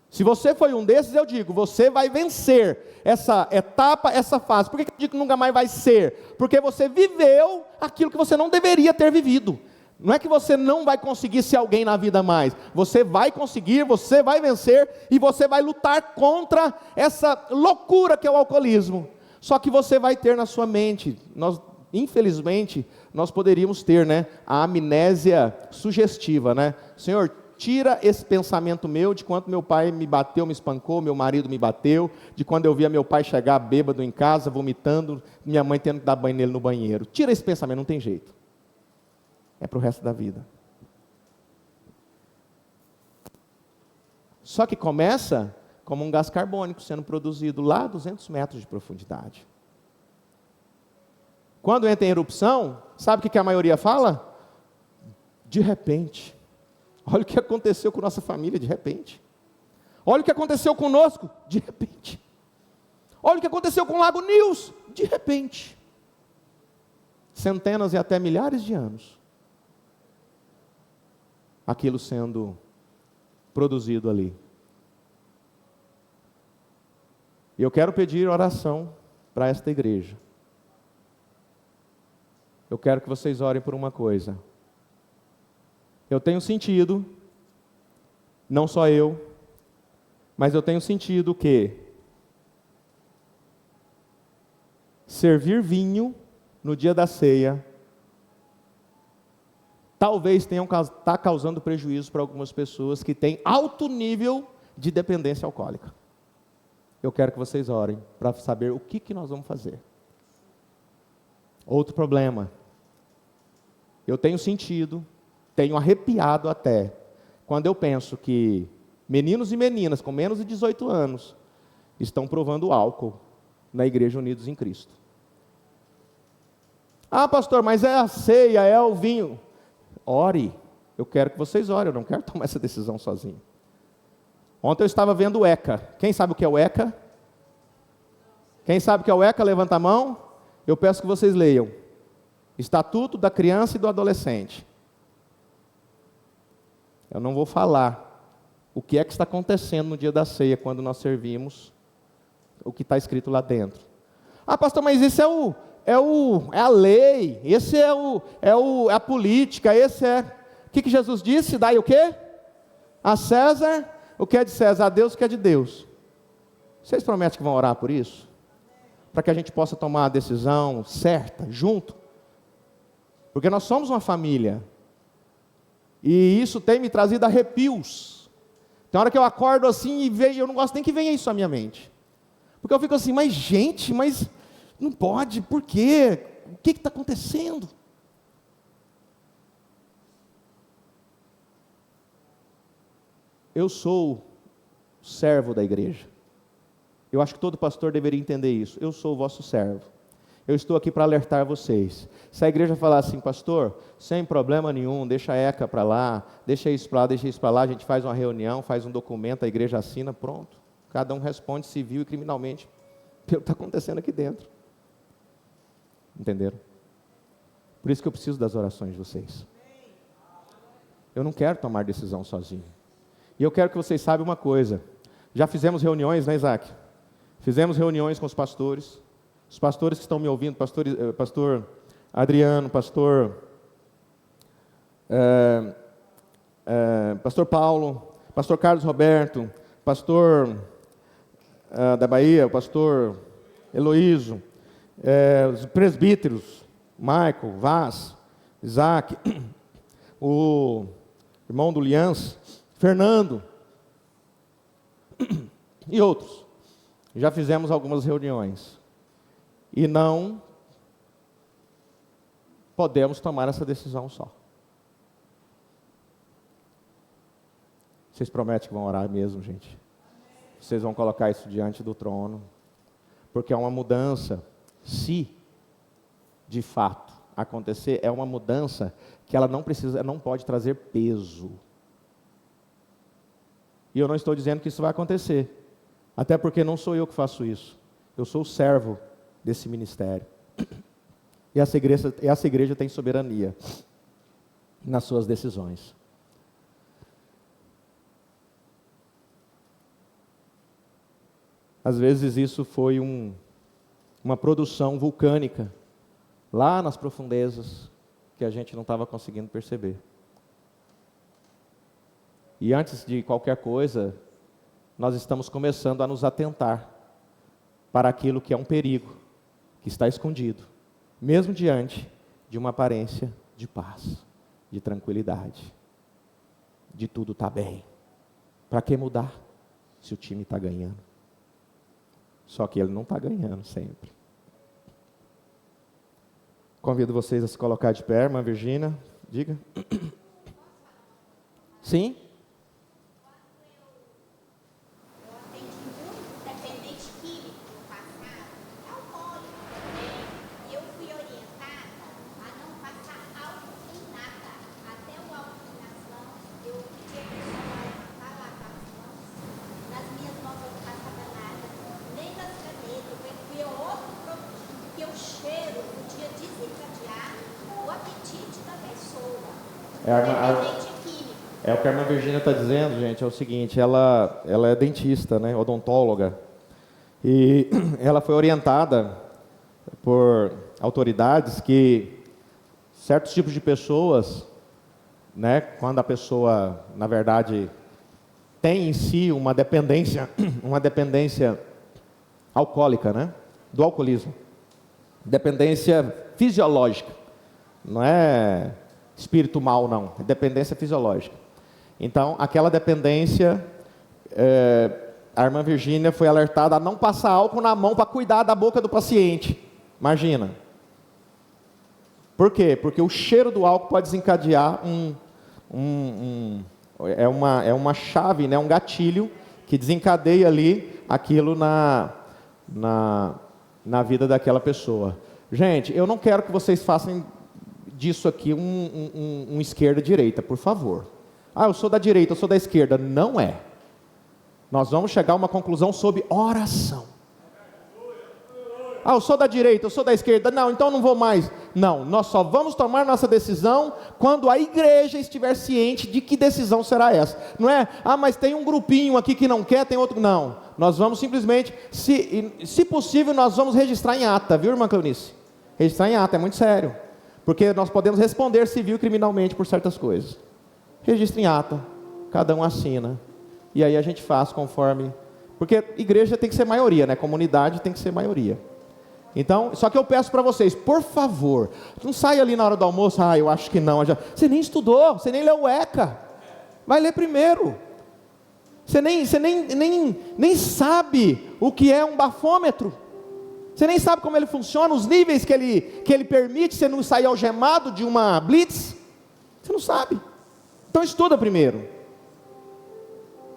Se você foi um desses, eu digo, você vai vencer essa etapa, essa fase. Por que eu digo que nunca mais vai ser? Porque você viveu aquilo que você não deveria ter vivido. Não é que você não vai conseguir ser alguém na vida mais. Você vai conseguir, você vai vencer e você vai lutar contra essa loucura que é o alcoolismo. Só que você vai ter na sua mente, infelizmente, nós poderíamos ter, a amnésia sugestiva, Senhor, tira esse pensamento meu de quando meu pai me bateu, me espancou, meu marido me bateu, de quando eu via meu pai chegar bêbado em casa, vomitando, minha mãe tendo que dar banho nele no banheiro. Tira esse pensamento, não tem jeito. É para o resto da vida. Só que começa como um gás carbônico sendo produzido lá a 200 metros de profundidade. Quando entra em erupção, sabe o que a maioria fala? De repente. Olha o que aconteceu com nossa família de repente. Olha o que aconteceu conosco de repente. Olha o que aconteceu com o Lago News de repente. Centenas e até milhares de anos. Aquilo sendo produzido ali. E eu quero pedir oração para esta igreja. Eu quero que vocês orem por uma coisa. Eu tenho sentido, não só eu, mas eu tenho sentido que servir vinho no dia da ceia talvez está causando prejuízo para algumas pessoas que têm alto nível de dependência alcoólica. Eu quero que vocês orem para saber o que nós vamos fazer. Outro problema. Eu tenho sentido, tenho arrepiado até, quando eu penso que meninos e meninas com menos de 18 anos estão provando álcool na Igreja Unidos em Cristo. Ah, pastor, mas é a ceia, é o vinho. Ore, eu quero que vocês orem, eu não quero tomar essa decisão sozinho. Ontem eu estava vendo o ECA. Quem sabe o que é o ECA? Quem sabe o que é o ECA? Levanta a mão. Eu peço que vocês leiam. Estatuto da Criança e do Adolescente. Eu não vou falar o que é que está acontecendo no dia da ceia, quando nós servimos o que está escrito lá dentro. Ah, pastor, mas esse é a lei, esse é a política, esse é... O que Jesus disse? Dai o quê? A César, o que é de César, a Deus o que é de Deus. Vocês prometem que vão orar por isso? Para que a gente possa tomar a decisão certa, junto? Porque nós somos uma família. E isso tem me trazido arrepios. Tem hora que eu acordo assim e vejo, eu não gosto nem que venha isso à minha mente. Porque eu fico assim, mas gente, mas não pode, por quê? O que está acontecendo? Eu sou servo da igreja. Eu acho que todo pastor deveria entender isso. Eu sou o vosso servo. Eu estou aqui para alertar vocês. Se a igreja falar assim, pastor, sem problema nenhum, deixa a ECA para lá, deixa isso para lá, deixa isso para lá, a gente faz uma reunião, faz um documento, a igreja assina, pronto. Cada um responde civil e criminalmente pelo que está acontecendo aqui dentro. Entenderam? Por isso que eu preciso das orações de vocês. Eu não quero tomar decisão sozinho. E eu quero que vocês saibam uma coisa. Já fizemos reuniões, né, Isaac? Fizemos reuniões com os pastores. Os pastores que estão me ouvindo, pastor Adriano, pastor Pastor Paulo, pastor Carlos Roberto, pastor da Bahia, o pastor Heloísio, os presbíteros, Michael, Vaz, Isaac, o irmão do Lians, Fernando e outros. Já fizemos algumas reuniões e não podemos tomar essa decisão só. Vocês prometem que vão orar mesmo, gente? Vocês vão colocar isso diante do trono, porque é uma mudança, se de fato acontecer, é uma mudança que ela não pode trazer peso. E eu não estou dizendo que isso vai acontecer, até porque não sou eu que faço isso. Eu sou o servo desse ministério. E essa igreja tem soberania nas suas decisões. Às vezes isso foi uma produção vulcânica, lá nas profundezas, que a gente não estava conseguindo perceber. E antes de qualquer coisa, nós estamos começando a nos atentar para aquilo que é um perigo, que está escondido, mesmo diante de uma aparência de paz, de tranquilidade, de tudo está bem. Para que mudar, se o time está ganhando? Só que ele não está ganhando sempre. Convido vocês a se colocar de pé, irmã Virgínia, diga. Sim? Eu atendi muito dependente químico no passado, alcoólico também, e eu fui orientada a não passar álcool em nada. Até o álcool nas mãos, eu pedi a pessoa para lavar as mãos. Nas minhas mãos eu não passava nada, nem nas canetas, eu fui outro produto, porque o cheiro podia desencadear o apetite da pessoa. Dependente químico. É o que a irmã Virgínia está dizendo, gente, é o seguinte, ela é dentista, né, odontóloga, e ela foi orientada por autoridades que certos tipos de pessoas, né, quando a pessoa, na verdade, tem em si uma dependência alcoólica, né, do alcoolismo, dependência fisiológica, não é espírito mal, não, é dependência fisiológica. Então, aquela dependência, a irmã Virgínia foi alertada a não passar álcool na mão para cuidar da boca do paciente. Imagina. Por quê? Porque o cheiro do álcool pode desencadear é uma chave, né, um gatilho que desencadeia ali aquilo na vida daquela pessoa. Gente, eu não quero que vocês façam disso aqui um esquerda-direita, por favor. Ah, eu sou da direita, eu sou da esquerda. Não é. Nós vamos chegar a uma conclusão sobre oração. Ah, eu sou da direita, eu sou da esquerda. Não, então não vou mais. Não, nós só vamos tomar nossa decisão quando a igreja estiver ciente de que decisão será essa. Não é, mas tem um grupinho aqui que não quer, tem outro. Não, nós vamos simplesmente, se possível, nós vamos registrar em ata, viu, irmã Cleonice? Registrar em ata, é muito sério. Porque nós podemos responder civil e criminalmente por certas coisas. Registra em ata, cada um assina. E aí a gente faz conforme... Porque igreja tem que ser maioria, né? Comunidade tem que ser maioria. Então, só que eu peço para vocês, por favor, não saia ali na hora do almoço, eu acho que não. Você nem estudou, você nem leu o ECA. Vai ler primeiro. Você nem sabe o que é um bafômetro. Você nem sabe como ele funciona, os níveis que ele permite você não sair algemado de uma blitz. Você não sabe. Então estuda primeiro,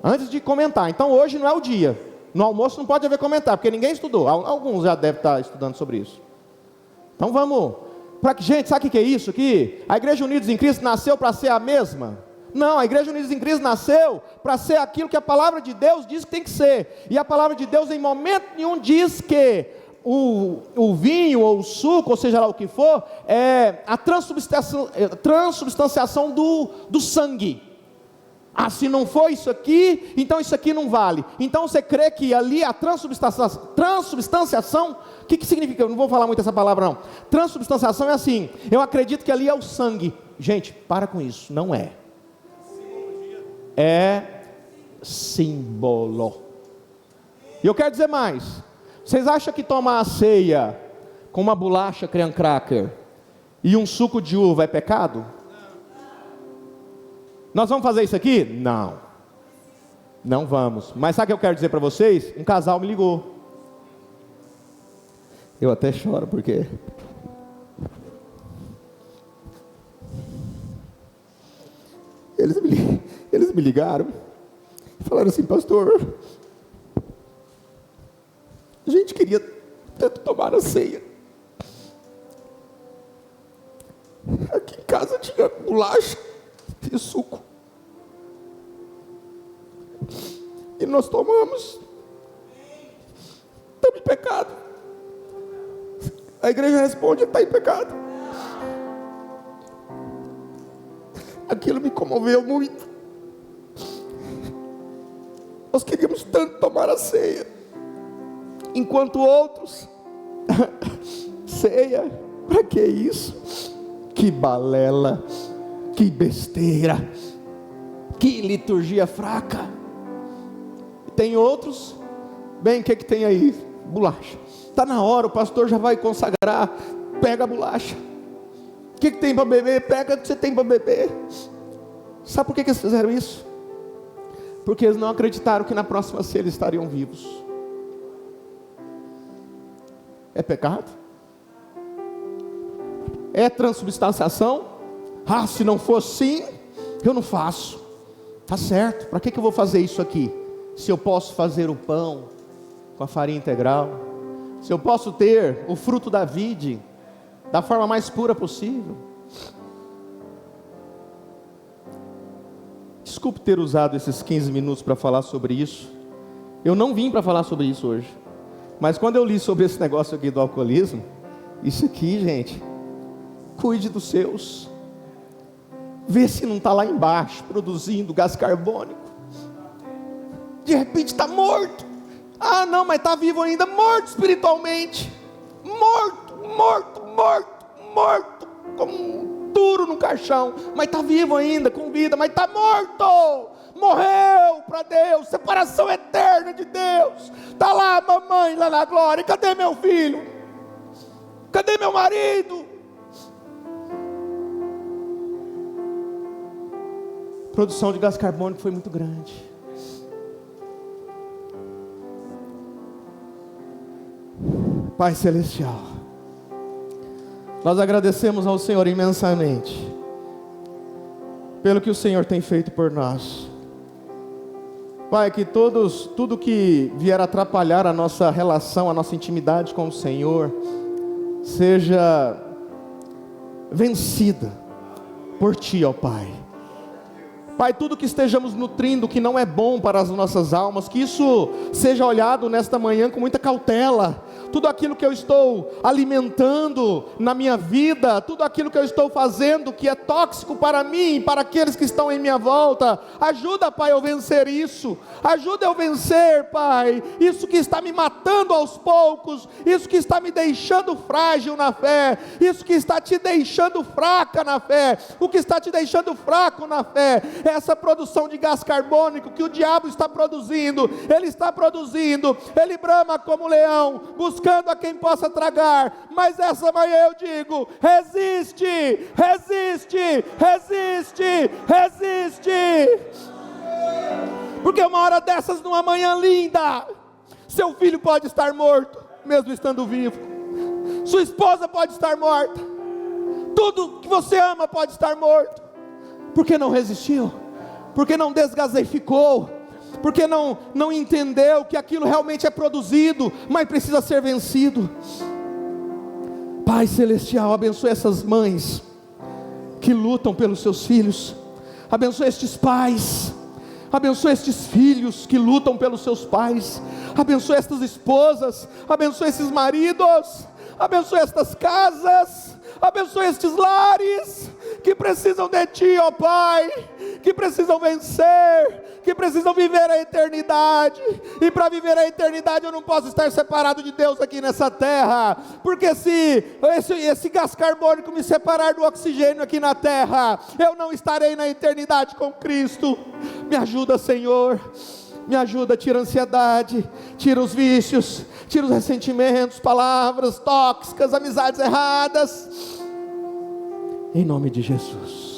antes de comentar. Então hoje não é o dia. No almoço não pode haver comentário, porque ninguém estudou. Alguns já devem estar estudando sobre isso. Então vamos. Gente, sabe o que é isso aqui? A Igreja Unidos em Cristo nasceu para ser a mesma? Não, a Igreja Unidos em Cristo nasceu para ser aquilo que a palavra de Deus diz que tem que ser. E a palavra de Deus em momento nenhum diz que o vinho ou o suco, ou seja lá o que for, é a transubstanciação do sangue. Se não for isso aqui, então isso aqui não vale. Então você crê que ali a transubstanciação, o que significa? Eu não vou falar muito essa palavra não. Transubstanciação é assim, eu acredito que ali é o sangue. Gente, para com isso, não é. É símbolo. E eu quero dizer mais. Vocês acham que tomar a ceia com uma bolacha cream cracker e um suco de uva é pecado? Nós vamos fazer isso aqui? Não. Não vamos. Mas sabe o que eu quero dizer para vocês? Um casal me ligou. Eu até choro porque... Eles me ligaram e falaram assim: pastor, a gente queria tanto tomar a ceia. Aqui em casa tinha bolacha e suco. E nós tomamos. Estamos em pecado. A igreja responde: está em pecado. Aquilo me comoveu muito. Nós queríamos tanto tomar a ceia, enquanto outros, ceia, para que isso? Que balela, que besteira, que liturgia fraca. E tem outros, bem, o que tem aí? Bolacha. Está na hora, o pastor já vai consagrar, pega a bolacha. O que tem para beber? Pega o que você tem para beber. Sabe por que eles fizeram isso? Porque eles não acreditaram que na próxima ceia eles estariam vivos. É pecado? É transubstanciação? Ah, se não for assim, eu não faço. Tá certo, para que eu vou fazer isso aqui? Se eu posso fazer o pão com a farinha integral, se eu posso ter o fruto da vide da forma mais pura possível. Desculpe ter usado esses 15 minutos para falar sobre isso. Eu não vim para falar sobre isso hoje. Mas quando eu li sobre esse negócio aqui do alcoolismo, isso aqui, gente, cuide dos seus. Vê se não está lá embaixo, produzindo gás carbônico. De repente está morto. Ah não, mas está vivo ainda. Morto espiritualmente. Morto, como um duro no caixão, mas está vivo ainda, com vida, mas está morto, morreu para Deus, separação eterna de Deus. Está lá a mamãe, lá na glória, cadê meu filho? Cadê meu marido? A produção de gás carbônico foi muito grande. Pai Celestial, nós agradecemos ao Senhor imensamente pelo que o Senhor tem feito por nós. Pai, que tudo que vier atrapalhar a nossa relação, a nossa intimidade com o Senhor, seja vencida por Ti, ó Pai. Pai, tudo que estejamos nutrindo que não é bom para as nossas almas, que isso seja olhado nesta manhã com muita cautela. Tudo aquilo que eu estou alimentando na minha vida, tudo aquilo que eu estou fazendo que é tóxico para mim, para aqueles que estão em minha volta, ajuda, Pai, eu vencer isso. Ajuda eu vencer, Pai, isso que está me matando aos poucos, isso que está me deixando frágil na fé, isso que está te deixando fraca na fé. O que está te deixando fraco na fé é essa produção de gás carbônico que o diabo está produzindo. Ele está produzindo, ele brama como leão, buscando a quem possa tragar. Mas essa manhã eu digo: resiste, resiste, resiste, resiste. Porque uma hora dessas, numa manhã linda, seu filho pode estar morto, mesmo estando vivo. Sua esposa pode estar morta. Tudo que você ama pode estar morto. Porque não resistiu, porque não desgaseificou, porque não entendeu que aquilo realmente é produzido, mas precisa ser vencido. Pai Celestial, abençoe essas mães que lutam pelos seus filhos, abençoe estes pais, abençoe estes filhos que lutam pelos seus pais, abençoe estas esposas, abençoe esses maridos, abençoe estas casas, abençoe estes lares que precisam de Ti, ó Pai, que precisam vencer, que precisam viver a eternidade, e para viver a eternidade eu não posso estar separado de Deus aqui nessa terra, porque se esse gás carbônico me separar do oxigênio aqui na terra, eu não estarei na eternidade com Cristo. Me ajuda, Senhor, me ajuda, tira a ansiedade, tira os vícios, tira os ressentimentos, palavras tóxicas, amizades erradas, em nome de Jesus.